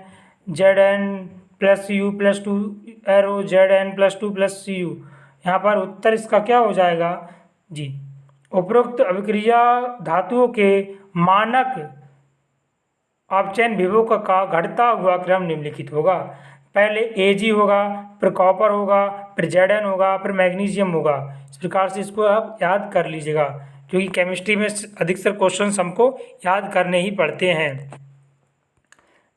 Zn plus Cu plus 2 arrow Zn plus 2 Cu। यहाँ पर उत्तर इसका क्या हो जाएगा जी, उपरोक्त अभिक्रिया धातुओं के मानक अपचयन विभव का घटता हुआ क्रम निम्नलिखित होगा। पहले Ag होगा, फिर कॉपर होगा, फिर Zn होगा, फिर मैग्नीशियम होगा। इस प्रकार से इसको आप याद कर लीजिएगा, क्योंकि केमिस्ट्री में अधिकतर क्वेश्चंस हमको याद करने ही पड़ते हैं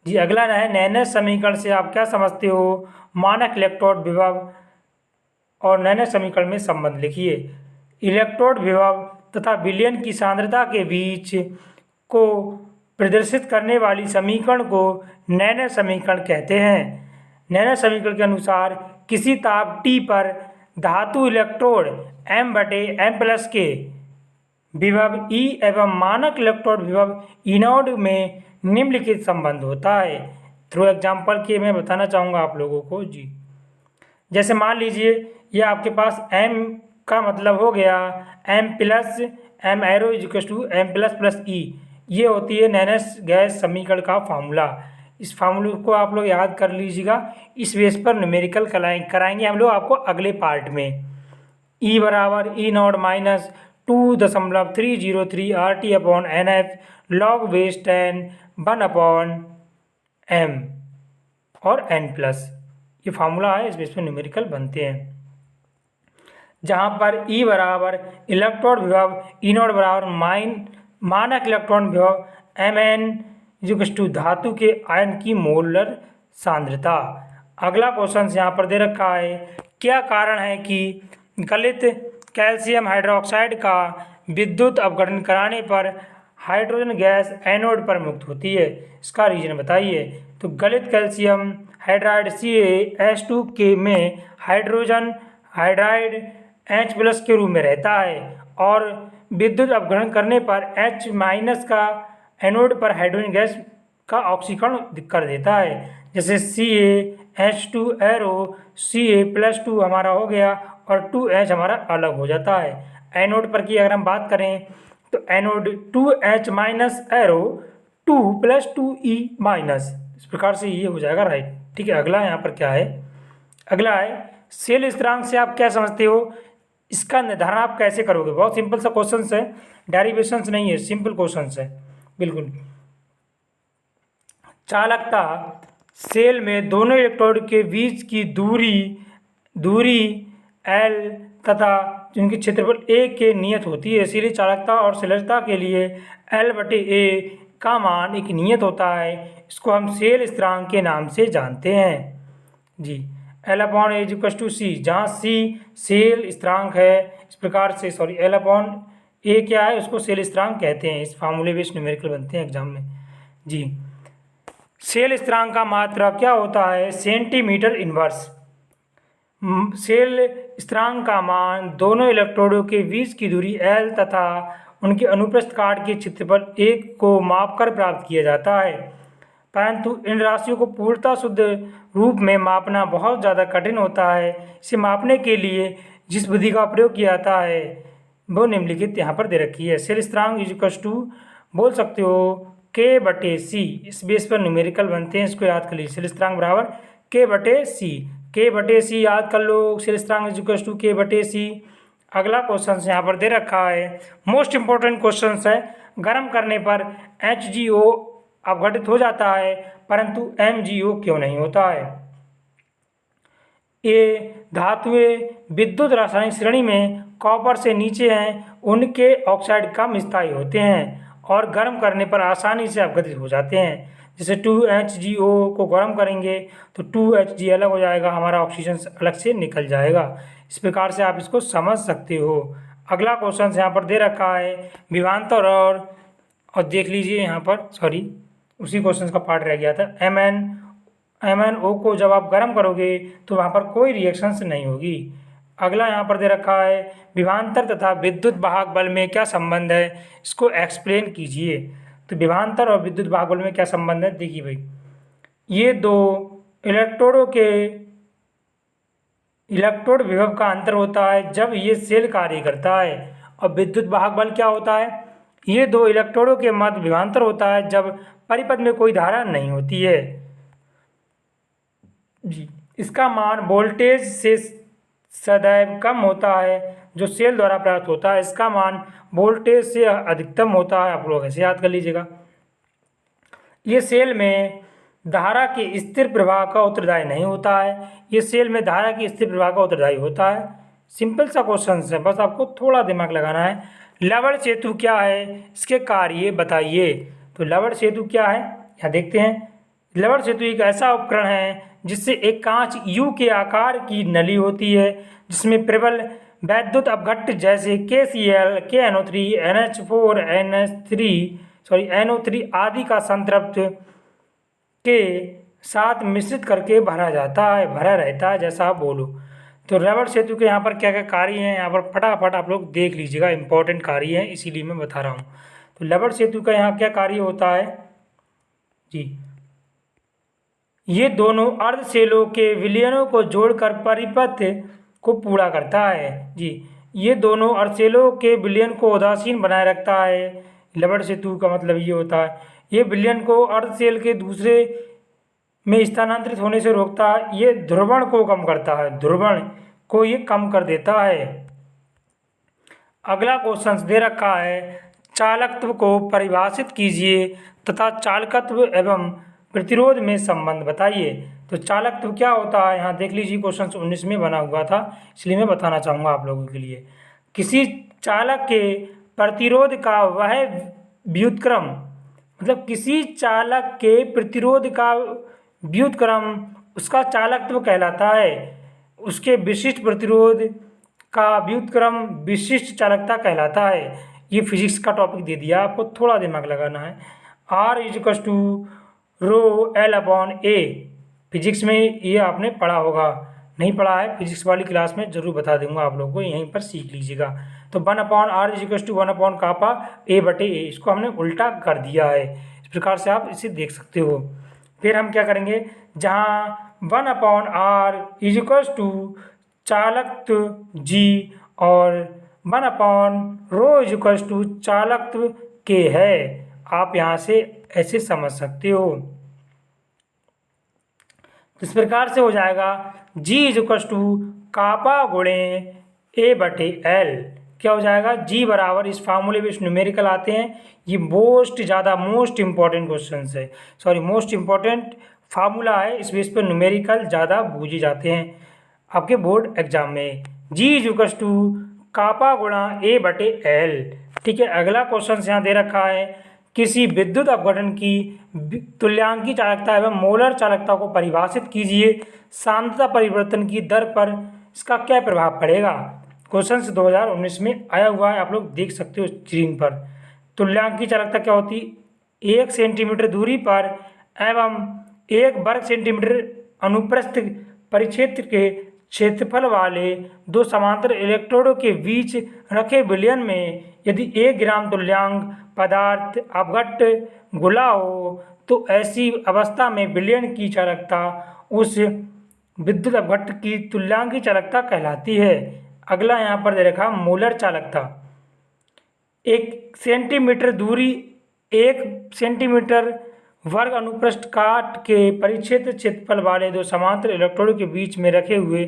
जी। अगला है नैनस समीकरण से आप क्या समझते हो, मानक इलेक्ट्रोड विभव और नैनस समीकरण में संबंध लिखिए। इलेक्ट्रोड विभव तथा विलयन की सांद्रता के बीच को प्रदर्शित करने वाली समीकरण को नैनस समीकरण कहते हैं। नैनो समीकरण के अनुसार किसी ताप T पर धातु इलेक्ट्रोड M/M+ के विभव E एवं मानक इलेक्ट्रोड विभव E0 में निम्नलिखित संबंध होता है। थ्रू एग्जाम्पल के मैं बताना चाहूँगा आप लोगों को जी। जैसे मान लीजिए ये आपके पास M का मतलब हो गया M+ एरो M++E, ये होती है नैनस गैस समीकरण का फार्मूला। इस फार्मूले को आप लोग याद कर लीजिएगा। इस बेस पर न्यूमेरिकल कराएंगे हम लोग आपको अगले पार्ट में। E बराबर E0 minus 2.303 RT/NF log base 10 1/m और n+, ये फार्मूला है। इस बेस पर न्यूमेरिकल बनते हैं, जहाँ पर E बराबर इलेक्ट्रॉन विभव E0 बराबर मानक इलेक्ट्रॉन विभव Mn धातु के आयन की मोलर सांद्रता। अगला क्वेश्चन यहाँ पर दे रखा है, क्या कारण है कि गलित कैल्शियम हाइड्रोक्साइड का विद्युत अपघटन कराने पर हाइड्रोजन गैस एनोड पर मुक्त होती है? इसका रीजन बताइए। तो गलित कैल्शियम हाइड्राइड CaH2 के में हाइड्रोजन हाइड्राइड H+ के रूप में रहता है और विद्युत अपघटन करने पर H- का एनोड पर हाइड्रोजन गैस का ऑक्सीकरण कर देता है। जैसे CaH2 एरो Ca+2 हमारा हो गया और 2H हमारा अलग हो जाता है। एनोड पर की अगर हम बात करें तो एनोड 2H- एरो 2+2E-, इस प्रकार से ये हो जाएगा, राइट। ठीक है, अगला यहाँ पर क्या है, अगला है सेल स्थिरांक से आप क्या समझते हो, इसका निर्धारण आप कैसे करोगे? बहुत सिंपल सा क्वेश्चन है, डेरिवेशंस नहीं है, सिंपल क्वेश्चन है बिल्कुल। चालकता सेल में दोनों इलेक्ट्रोड के बीच की दूरी L तथा जिनकी क्षेत्रफल A के नियत होती है। इसीलिए चालकता और श्लेषता के लिए L/A का मान एक नियत होता है। इसको हम सेल स्थिरांक के नाम से जानते हैं जी। L/A=C, जहाँ C सेल स्थिरांक है, इस प्रकार से L/A क्या है, उसको सेल स्थिरांक कहते हैं। इस फार्मूले बेस्ड न्यूमेरिकल बनते हैं एग्जाम में जी। सेल स्थिरांक का मात्रा क्या होता है? Centimetre inverse. सेल स्थिरांक का मान दोनों इलेक्ट्रोडों के बीच की दूरी L तथा उनके अनुप्रस्थ काट के क्षेत्रफल 1 को मापकर प्राप्त किया जाता है, परंतु इन राशियों को पूर्णतः शुद्ध रूप में मापना बहुत ज़्यादा कठिन होता है। इसे मापने के लिए जिस विधि का प्रयोग किया जाता है वो निम्नलिखित यहाँ पर दे रखी है। सेल स्थिरांक = बोल सकते हो K/C। इस बेस पर न्यूमेरिकल बनते हैं, इसको याद कर लीजिए। सेल स्थिरांक बराबर K/C, K/C याद कर लो। सेल स्थिरांक = K/C। अगला क्वेश्चन यहाँ पर दे रखा है, मोस्ट इंपॉर्टेंट क्वेश्चन है। गर्म करने पर HgO अपघटित हो जाता है परंतु MgO क्यों नहीं होता है? ये धातुएं विद्युत रासायनिक श्रेणी में कॉपर से नीचे हैं, उनके ऑक्साइड कम स्थायी होते हैं और गर्म करने पर आसानी से अपघटित हो जाते हैं। जैसे 2HgO को गर्म करेंगे तो 2Hg अलग हो जाएगा, हमारा ऑक्सीजन अलग से निकल जाएगा। इस प्रकार से आप इसको समझ सकते हो। अगला क्वेश्चन यहाँ पर दे रखा है, विभवांतर और देख लीजिए यहाँ पर, उसी क्वेश्चन का पार्ट रह गया था। MnO को जब आप गर्म करोगे तो वहाँ पर कोई रिएक्शंस नहीं होगी। अगला यहाँ पर दे रखा है, विभवांतर तथा विद्युत वाहक बल में क्या संबंध है, इसको एक्सप्लेन कीजिए। तो विभवांतर और विद्युत वाहक बल में क्या संबंध है, देखिए भाई, ये दो इलेक्ट्रोडों के इलेक्ट्रोड विभव का अंतर होता है जब ये सेल कार्य करता है, और विद्युत वाहक बल क्या होता है, ये दो इलेक्ट्रोडों के मध्य विभवांतर होता है जब परिपथ में कोई धारा नहीं होती है जी। इसका मान वोल्टेज से सदैव कम होता है जो सेल द्वारा प्राप्त होता है, इसका मान वोल्टेज से अधिकतम होता है। आप लोग ऐसे याद कर लीजिएगा। ये सेल में धारा के स्थिर प्रवाह का उत्तरदायी नहीं होता है, ये सेल में धारा की स्थिर प्रवाह का उत्तरदायी होता है। सिंपल सा क्वेश्चन है, बस आपको थोड़ा दिमाग लगाना है। लवण सेतु क्या है, इसके कार्य बताइए। तो लवण सेतु क्या है, यहाँ देखते हैं। लवण सेतु एक ऐसा उपकरण है जिससे एक कांच U के आकार की नली होती है, जिसमें प्रबल वैद्युत अपघट्य जैसे KCl, KNO3, NH4, NO3 आदि का संतृप्त के साथ मिश्रित करके भरा जाता है, भरा रहता है, जैसा आप बोलो। तो रबड़ सेतु के यहाँ पर क्या क्या कार्य हैं, यहाँ पर फटाफट आप लोग देख लीजिएगा, इंपॉर्टेंट कार्य हैं इसीलिए मैं बता रहा हूँ। तो रबड़ सेतु का यहाँ क्या कार्य होता है जी, ये दोनों अर्धशैलों के विलयनों को जोड़कर परिपथ को पूरा करता है जी। ये दोनों अर्धशैलों के विलयन को उदासीन बनाए रखता है। रबड़ सेतु का मतलब ये होता है, ये विलयन को अर्धशैल के दूसरे में स्थानांतरित होने से रोकता है। ये ध्रुवण को कम करता है, ध्रुवण को ये कम कर देता है। अगला क्वेश्चन दे रखा है, चालकत्व को परिभाषित कीजिए तथा चालकत्व एवं प्रतिरोध में संबंध बताइए। तो चालकत्व क्या होता है, यहाँ देख लीजिए, क्वेश्चन 19 में बना हुआ था, इसलिए मैं बताना चाहूँगा आप लोगों के लिए। किसी चालक के प्रतिरोध का वह व्युत्क्रम, मतलब किसी चालक के प्रतिरोध का व्युत्क्रम उसका चालकत्व कहलाता है। उसके विशिष्ट प्रतिरोध का व्युत्क्रम विशिष्ट चालकता कहलाता है। ये फिजिक्स का टॉपिक दे दिया, आपको थोड़ा दिमाग लगाना है। R is to rho L upon A, physics में ये आपने पढ़ा होगा, नहीं पढ़ा है फिजिक्स वाली क्लास में ज़रूर बता दूंगा आप लोगों को, यहीं पर सीख लीजिएगा। तो 1/r इज टू 1 कापा ए बटे ए, इसको हमने उल्टा कर दिया है, इस प्रकार से आप इसे देख सकते हो। फिर हम क्या करेंगे, जहाँ 1/r इज टू चालकत्व जी और 1/रो इज टू चालकत्व के है, आप यहाँ से ऐसे समझ सकते हो। इस प्रकार से हो जाएगा G इज टू कापा गुणे ए बटे एल, क्या हो जाएगा, G बराबर, इस फार्मूले में न्यूमेरिकल आते हैं, ये मोस्ट इंपॉर्टेंट क्वेश्चन है, सॉरी मोस्ट इंपॉर्टेंट फार्मूला है, इस बेस पर न्यूमेरिकल ज़्यादा पूछे जाते हैं आपके बोर्ड एग्जाम में। G इज टू कापा गुणा ए बटे एल। ठीक है, अगला क्वेश्चन यहाँ दे रखा है, किसी विद्युत अपघटन की तुल्यांकी चालकता एवं मोलर चालकता को परिभाषित कीजिए, सांद्रता परिवर्तन की दर पर इसका क्या प्रभाव पड़ेगा। क्वेश्चन 2019 में आया हुआ है, आप लोग देख सकते हो स्क्रीन पर। तुल्यांकी चालकता क्या होती, 1 सेंटीमीटर दूरी पर एवं 1 वर्ग सेंटीमीटर अनुप्रस्थ परिक्षेत्र के क्षेत्रफल वाले दो समांतर इलेक्ट्रोडों के बीच रखे विलयन में यदि 1 ग्राम तुल्यांक पदार्थ अपघट्ट घुला हो तो ऐसी अवस्था में विलयन की चालकता उस विद्युत अपघट्ट की तुल्यांकी चालकता कहलाती है। अगला यहाँ पर दे रखा मोलर चालकता, 1 सेंटीमीटर दूरी 1 सेंटीमीटर वर्ग अनुप्रस्थ काट के परिक्षेत्र क्षेत्रफल वाले दो समांतर इलेक्ट्रोडों के बीच में रखे हुए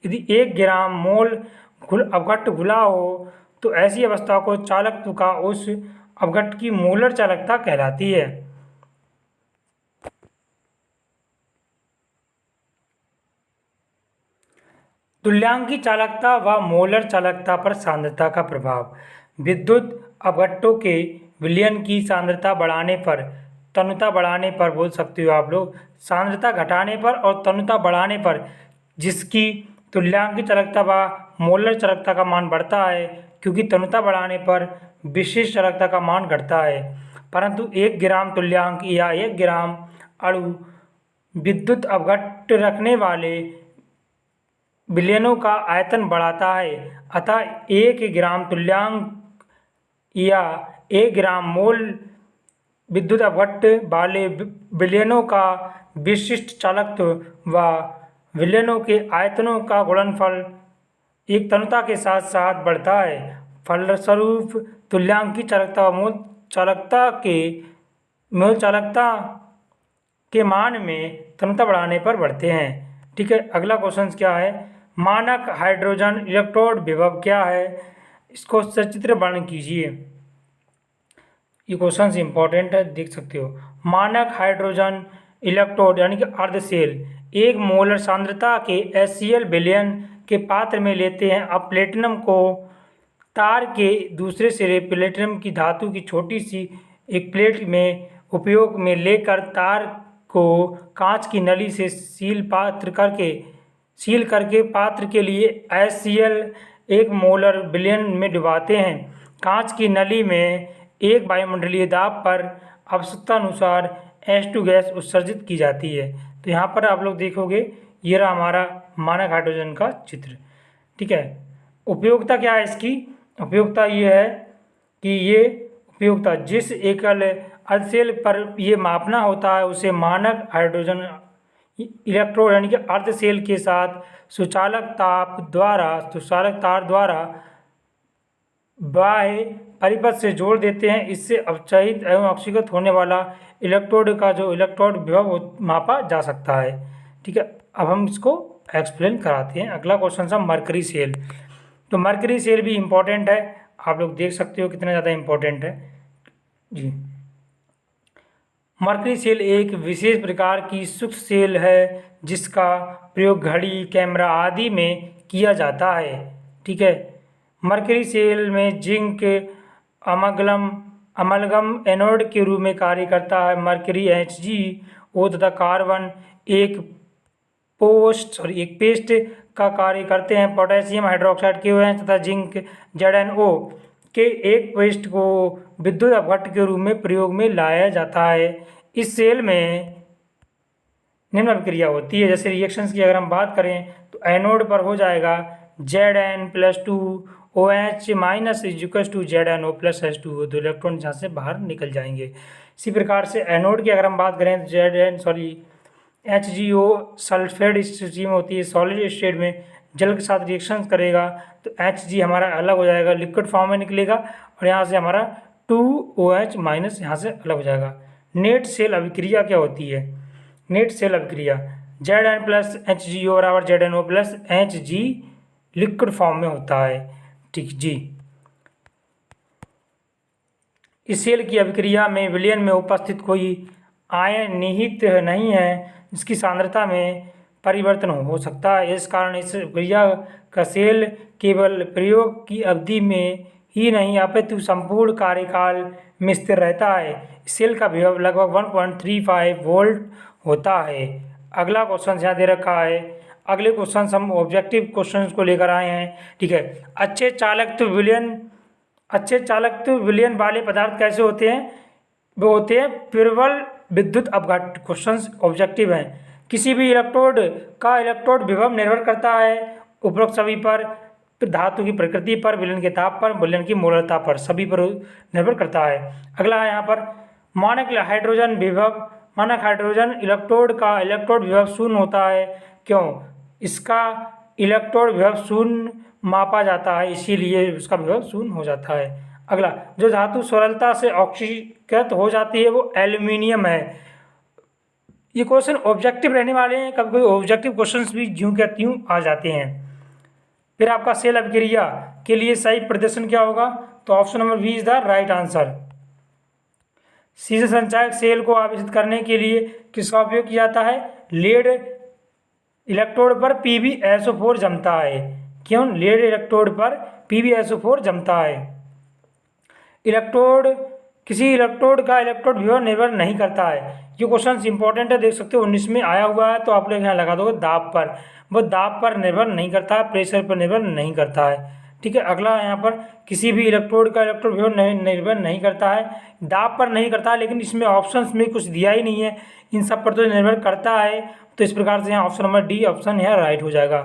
यदि 1 ग्राम मोल अपघट्ट घुला हो तो ऐसी अवस्था को चालकत्व का उस अपघट्ट की मोलर चालकता कहलाती है। तुल्यांकी चालकता व मोलर चालकता पर सांद्रता का प्रभाव। विद्युत अपघट्टों के विलयन की सांद्रता बढ़ाने पर, तनुता बढ़ाने पर बोल सकते हो आप लोग, सांद्रता घटाने पर और तनुता बढ़ाने पर जिसकी तुल्यांकी चालकता व मोलर चालकता का मान बढ़ता है, क्योंकि तनुता बढ़ाने पर विशिष्ट चालकता का मान घटता है। परंतु 1 ग्राम तुल्यांक या 1 ग्राम अणु विद्युत अपघट्ट रखने वाले विलयनों का आयतन बढ़ाता है, अतः 1 ग्राम तुल्यांक या 1 ग्राम मोल विद्युत अपघट्ट वाले विलयनों का विशिष्ट चालकत्व व विलयनों के आयतनों का गुणनफल एक तनुता के साथ साथ बढ़ता है। फलस्वरूप तुल्यांकी चालकता व मोल चालकता के मान में तनुता बढ़ाने पर बढ़ते हैं। ठीक है, अगला क्वेश्चन क्या है, मानक हाइड्रोजन इलेक्ट्रोड विभव क्या है, इसको सचित्र वर्णन कीजिए। ये क्वेश्चन इंपॉर्टेंट है, देख सकते हो। मानक हाइड्रोजन इलेक्ट्रोड यानी कि अर्धशेल 1 मोलर सांद्रता के HCl विलयन के पात्र में लेते हैं। अब प्लेटिनम को तार के दूसरे सिरे प्लेटिनम की धातु की छोटी सी एक प्लेट में उपयोग में लेकर तार को कांच की नली से सील करके पात्र के लिए HCl 1 मोलर विलयन में डुबाते हैं। कांच की नली में 1 वायुमंडलीय दाब पर आवश्यकतानुसार H2 गैस उत्सर्जित की जाती है। तो यहाँ पर आप लोग देखोगे ये रहा हमारा मानक हाइड्रोजन का चित्र। ठीक है, उपयोगिता क्या है इसकी? उपयोगिता ये है कि ये उपयोगिता जिस एकल अर्धशेल पर ये मापना होता है उसे मानक हाइड्रोजन इलेक्ट्रोड यानी कि अर्धशेल के साथ सुचालक तार द्वारा बाह्य परिपथ से जोड़ देते हैं। इससे अवचयित एवं ऑक्सीकृत होने वाला इलेक्ट्रोड का जो इलेक्ट्रोड विभव मापा जा सकता है। ठीक है, अब हम इसको एक्सप्लेन कराते हैं। अगला क्वेश्चन था मरकरी सेल। तो मरकरी सेल भी इम्पोर्टेंट है, आप लोग देख सकते हो कितना ज़्यादा इम्पोर्टेंट है जी। मरकरी सेल एक विशेष प्रकार की सूक्ष्म सेल है जिसका प्रयोग घड़ी, कैमरा आदि में किया जाता है। ठीक है, मरकरी सेल में जिंक अमलगम एनोड के रूप में कार्य करता है। मरकरी HgO तथा कार्बन एक पेस्ट का कार्य करते हैं। पोटेशियम हाइड्रोक्साइड KOH तथा जिंक ZnO के एक पेस्ट को विद्युत अपघट्ट के रूप में प्रयोग में लाया जाता है। इस सेल में निम्न अभिक्रिया होती है। जैसे रिएक्शंस की अगर हम बात करें तो एनोड पर हो जाएगा Zn+2OH- ZnO+H2O, तो इलेक्ट्रॉन यहाँ से बाहर निकल जाएंगे। इसी प्रकार से एनोड की अगर हम बात करें तो HgO सल्फेट स्थिति में होती है, सॉलिड स्टेट में जल के साथ रिएक्शन करेगा तो Hg हमारा अलग हो जाएगा, लिक्विड फॉर्म में निकलेगा और यहाँ से हमारा 2OH- यहाँ से अलग हो जाएगा। नेट सेल अभिक्रिया क्या होती है? नेट सेल अभिक्रिया Zn+HgO बराबर ZnO+Hg लिक्विड फॉर्म में होता है। ठीक जी, इस सेल की अभिक्रिया में विलयन में उपस्थित कोई आयन निहित नहीं है जिसकी सांद्रता में परिवर्तन हो सकता है। इस कारण इस अभिक्रिया का सेल केवल प्रयोग की अवधि में ही नहीं अपितु संपूर्ण कार्यकाल में स्थिर रहता है। सेल का विभव लगभग 1.35 वोल्ट होता है। अगला क्वेश्चन यहाँ दे रखा है। अगले क्वेश्चन हम ऑब्जेक्टिव क्वेश्चन को लेकर आए हैं। ठीक है, अच्छे चालकत्व विलयन वाले पदार्थ कैसे होते हैं? वो होते हैं प्रबल विद्युत अपघट्ट। क्वेश्चंस ऑब्जेक्टिव हैं। किसी भी इलेक्ट्रोड का इलेक्ट्रोड विभव निर्भर करता है उपरोक्त सभी पर, धातु की प्रकृति पर, विलयन के ताप पर, विलयन की मोलरता पर, सभी पर निर्भर करता है। अगला है यहाँ पर मानक हाइड्रोजन इलेक्ट्रोड का इलेक्ट्रोड विभव शून्य होता है। क्यों? इसका इलेक्ट्रोड विभव शून्य मापा जाता है, इसीलिए उसका विभव शून्य हो जाता है। अगला, जो धातु सरलता से ऑक्सीकृत हो जाती है वो एल्यूमिनियम है। ये क्वेश्चन ऑब्जेक्टिव रहने वाले हैं, कभी कोई ऑब्जेक्टिव क्वेश्चंस भी ज्यों क्या त्यों आ जाते हैं। फिर आपका सेल अभिक्रिया के लिए सही प्रदर्शन क्या होगा? तो option number B is the right answer. सीधे संचायक सेल को आवेशित करने के लिए किसका उपयोग किया जाता है? लेड इलेक्ट्रोड पर PbSO4 जमता है। क्यों? लेड इलेक्ट्रोड पर PbSO4 जमता है। किसी इलेक्ट्रोड का इलेक्ट्रोड विभव निर्भर नहीं करता है। ये क्वेश्चन इंपॉर्टेंट है, देख सकते हो 19 में आया हुआ है, तो आप लोग यहाँ लगा दोगे दाब पर। वो दाब पर निर्भर नहीं करता है, प्रेशर पर निर्भर नहीं करता है। ठीक है, अगला यहाँ पर किसी भी इलेक्ट्रोड का इलेक्ट्रोड विभव निर्भर नहीं करता है, दाब पर नहीं करता है, लेकिन इसमें ऑप्शंस में कुछ दिया ही नहीं है, इन सब पर तो निर्भर करता है। तो इस प्रकार से यहाँ ऑप्शन नंबर डी ऑप्शन यहाँ राइट हो जाएगा।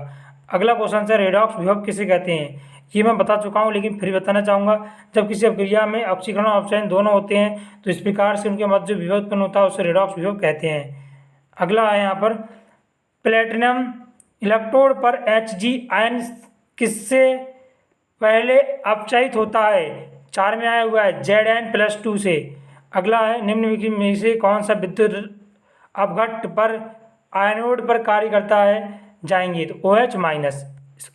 अगला क्वेश्चन है रेडॉक्स विभव किसे कहते हैं? ये मैं बता चुका हूँ, लेकिन फिर बताना चाहूँगा। जब किसी अभिक्रिया में ऑक्सीकरण और अपचयन दोनों होते हैं तो इस प्रकार से उनके मध्य जो विभव उत्पन्न होता है उसे रेडॉक्स विभव कहते हैं। अगला है यहाँ पर प्लेटिनम इलेक्ट्रोड पर Hg आयन किससे पहले अपचयित होता है? 4 में आया हुआ है Zn+2 से। अगला है निम्न में से कौन सा विद्युत अपघट्ट पर आयनोड पर कार्य करता है? जाएंगे तो OH-।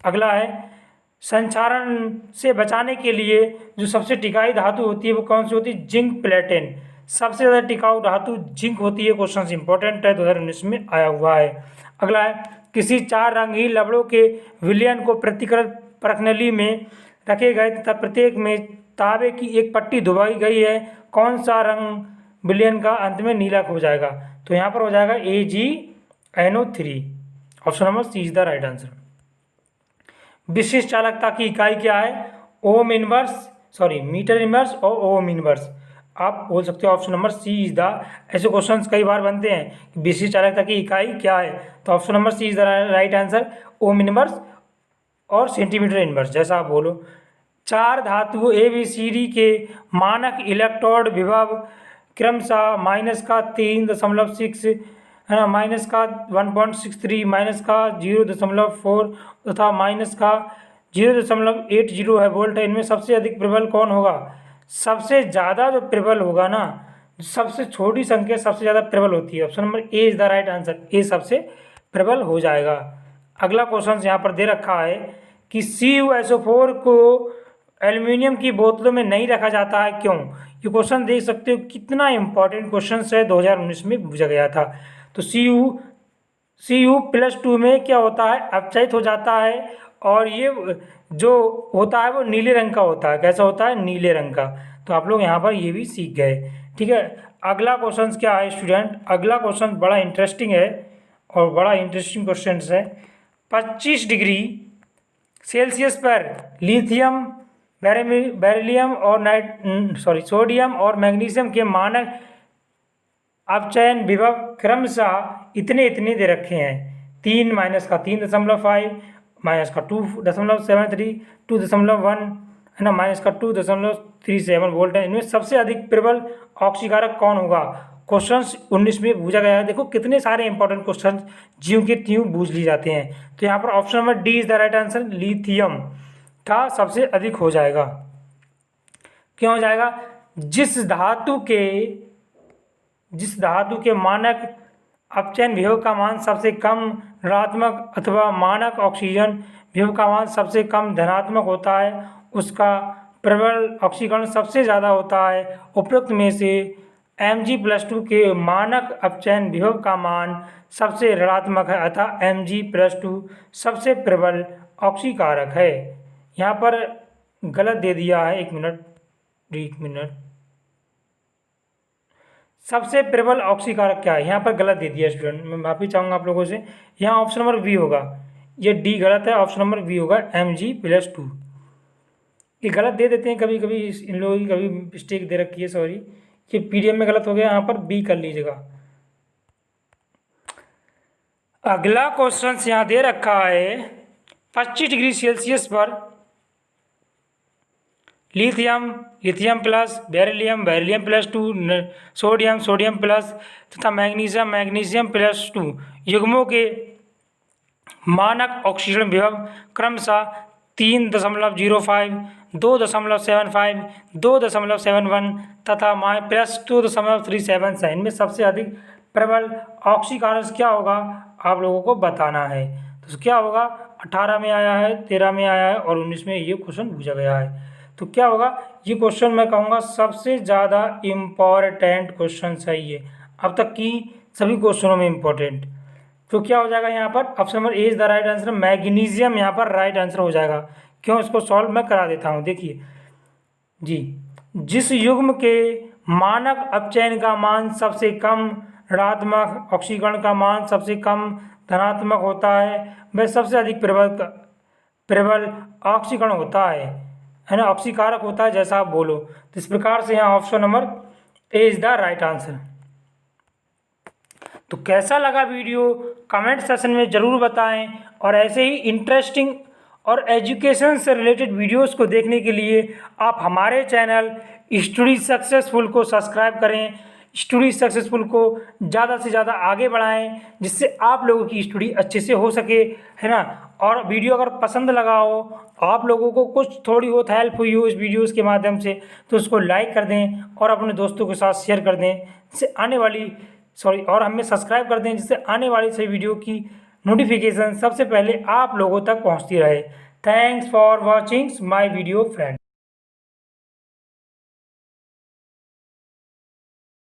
अगला है संक्षारण से बचाने के लिए जो सबसे टिकाऊ धातु होती है वो कौन सी होती है? जिंक प्लेटिन। सबसे ज़्यादा टिकाऊ धातु जिंक होती है। क्वेश्चन इंपॉर्टेंट है, 2019 में आया हुआ है। अगला है किसी 4 रंगीन लवणों के विलयन को प्रतिकृत परखनली में रखे गए तथा प्रत्येक में तांबे की एक पट्टी दबाई गई है, कौन सा रंग विलयन का अंत में नीला हो जाएगा? तो यहाँ पर हो जाएगा AgNO3। Option number C is the right answer. विशिष्ट चालकता की इकाई क्या है? मीटर इनवर्स और ओम इनवर्स। आप बोल सकते हो option number C is the, ऐसे क्वेश्चंस कई बार बनते हैं कि विशिष्ट चालकता की इकाई क्या है, तो option number C is the right answer, ohm inverse और सेंटीमीटर इनवर्स, जैसा आप बोलो। 4 धातु ABCD के मानक इलेक्ट्रोड विभव क्रमशः -3.6 है ना, -1.63, -0.4 तथा -0.80 है वोल्ट है। इनमें सबसे अधिक प्रबल कौन होगा? सबसे ज़्यादा जो प्रबल होगा ना, सबसे छोटी संख्या सबसे ज़्यादा प्रबल होती है। Option number A is the right answer, A सबसे प्रबल हो जाएगा। अगला क्वेश्चन यहाँ पर दे रखा है कि CuSO4 को एल्युमिनियम की बोतलों में नहीं रखा जाता है, क्यों? ये क्वेश्चन देख सकते हो कितना इंपॉर्टेंट क्वेश्चन है, 2019 में पूछा गया था। तो Cu+2 में क्या होता है? अपचयित हो जाता है, और ये जो होता है वो नीले रंग का होता है। कैसा होता है? नीले रंग का। तो आप लोग यहाँ पर ये भी सीख गए, ठीक है। अगला क्वेश्चन क्या है स्टूडेंट? अगला क्वेश्चन बड़ा इंटरेस्टिंग है और बड़ा इंटरेस्टिंग क्वेश्चन है। 25 डिग्री सेल्सियस पर लिथियम, बेरिलियम और सोडियम और मैग्नीशियम के मानक अपचयन विभव क्रमशः इतने दे रखे हैं। 3 -3.5, -2.73, 2.1 है ना, -2.37 वोल्ट है। इनमें सबसे अधिक प्रबल ऑक्सीकारक कौन होगा? क्वेश्चन 19 में पूछा गया है। देखो कितने सारे इंपॉर्टेंट क्वेश्चन ज्यों के त्यों पूछ ली जाते हैं। तो यहाँ पर option number D is the right answer, lithium का सबसे अधिक हो जाएगा। क्यों हो जाएगा? जिस धातु के मानक अपचयन विभव का मान सबसे कम ऋणात्मक अथवा मानक ऑक्सीजन विभव का मान सबसे कम धनात्मक होता है, उसका प्रबल ऑक्सीकरण सबसे ज़्यादा होता है। उपरोक्त में से Mg+2 के मानक अपचयन विभव का मान सबसे ऋणात्मक है, अतः Mg+2 सबसे प्रबल ऑक्सीकारक है। यहाँ पर गलत दे दिया है, एक मिनट, सबसे प्रबल ऑक्सीकारक क्या है? यहाँ पर गलत दे दिया स्टूडेंट, मैं माफ़ी चाहूँगा आप लोगों से। यहाँ ऑप्शन नंबर बी होगा, ये डी गलत है, ऑप्शन नंबर बी होगा Mg+2। ये गलत दे देते हैं कभी कभी, इन लोगों की कभी मिस्टेक दे रखी है, सॉरी, ये PDF में गलत हो गया, यहाँ पर बी कर लीजिएगा। अगला क्वेश्चन यहाँ दे रखा है 25 डिग्री सेल्सियस पर लिथियम प्लस, बेरिलियम+2, सोडियम प्लस तथा मैग्नीशियम+2 युग्मों के मानक ऑक्सीजन विभव क्रमशः 3.05, 2.75, 2.71 तथा +2.37 है। इनमें सबसे अधिक प्रबल ऑक्सीकारक क्या होगा? आप लोगों को बताना है। तो क्या होगा? 18 में आया है, 13 में आया है और 19 में ये क्वेश्चन पूछा गया है। तो क्या होगा? ये क्वेश्चन मैं कहूँगा सबसे ज़्यादा इम्पॉर्टेंट क्वेश्चन है ये, अब तक की सभी क्वेश्चनों में इम्पोर्टेंट। तो क्या हो जाएगा यहाँ पर? Option number A is the right answer, magnesium यहाँ पर राइट आंसर हो जाएगा। क्यों? इसको सॉल्व मैं करा देता हूँ। देखिए जी, जिस युग्म के मानक अपचयन का मान सबसे कम ऋणात्मक, ऑक्सीकरण का मान सबसे कम धनात्मक होता है, वह सबसे अधिक प्रबल ऑक्सीकरण होता है ना, ऑक्सीकारक होता है, जैसा आप बोलो। तो इस प्रकार से यहाँ option number A is the right answer. तो कैसा लगा वीडियो कमेंट सेक्शन में ज़रूर बताएं, और ऐसे ही इंटरेस्टिंग और एजुकेशन से रिलेटेड वीडियोस को देखने के लिए आप हमारे चैनल स्टडी सक्सेसफुल को सब्सक्राइब करें। स्टडी सक्सेसफुल को ज़्यादा से ज़्यादा आगे बढ़ाएं, जिससे आप लोगों की स्टडी अच्छे से हो सके, है ना। और वीडियो अगर पसंद लगा हो, आप लोगों को कुछ थोड़ी बहुत हेल्प हुई हो इस वीडियोस के माध्यम से, तो उसको लाइक कर दें और अपने दोस्तों के साथ शेयर कर दें, जिससे और हमें सब्सक्राइब कर दें, जिससे आने वाली सभी वीडियो की नोटिफिकेशन सबसे पहले आप लोगों तक पहुंचती रहे। Thanks for watching my video friend.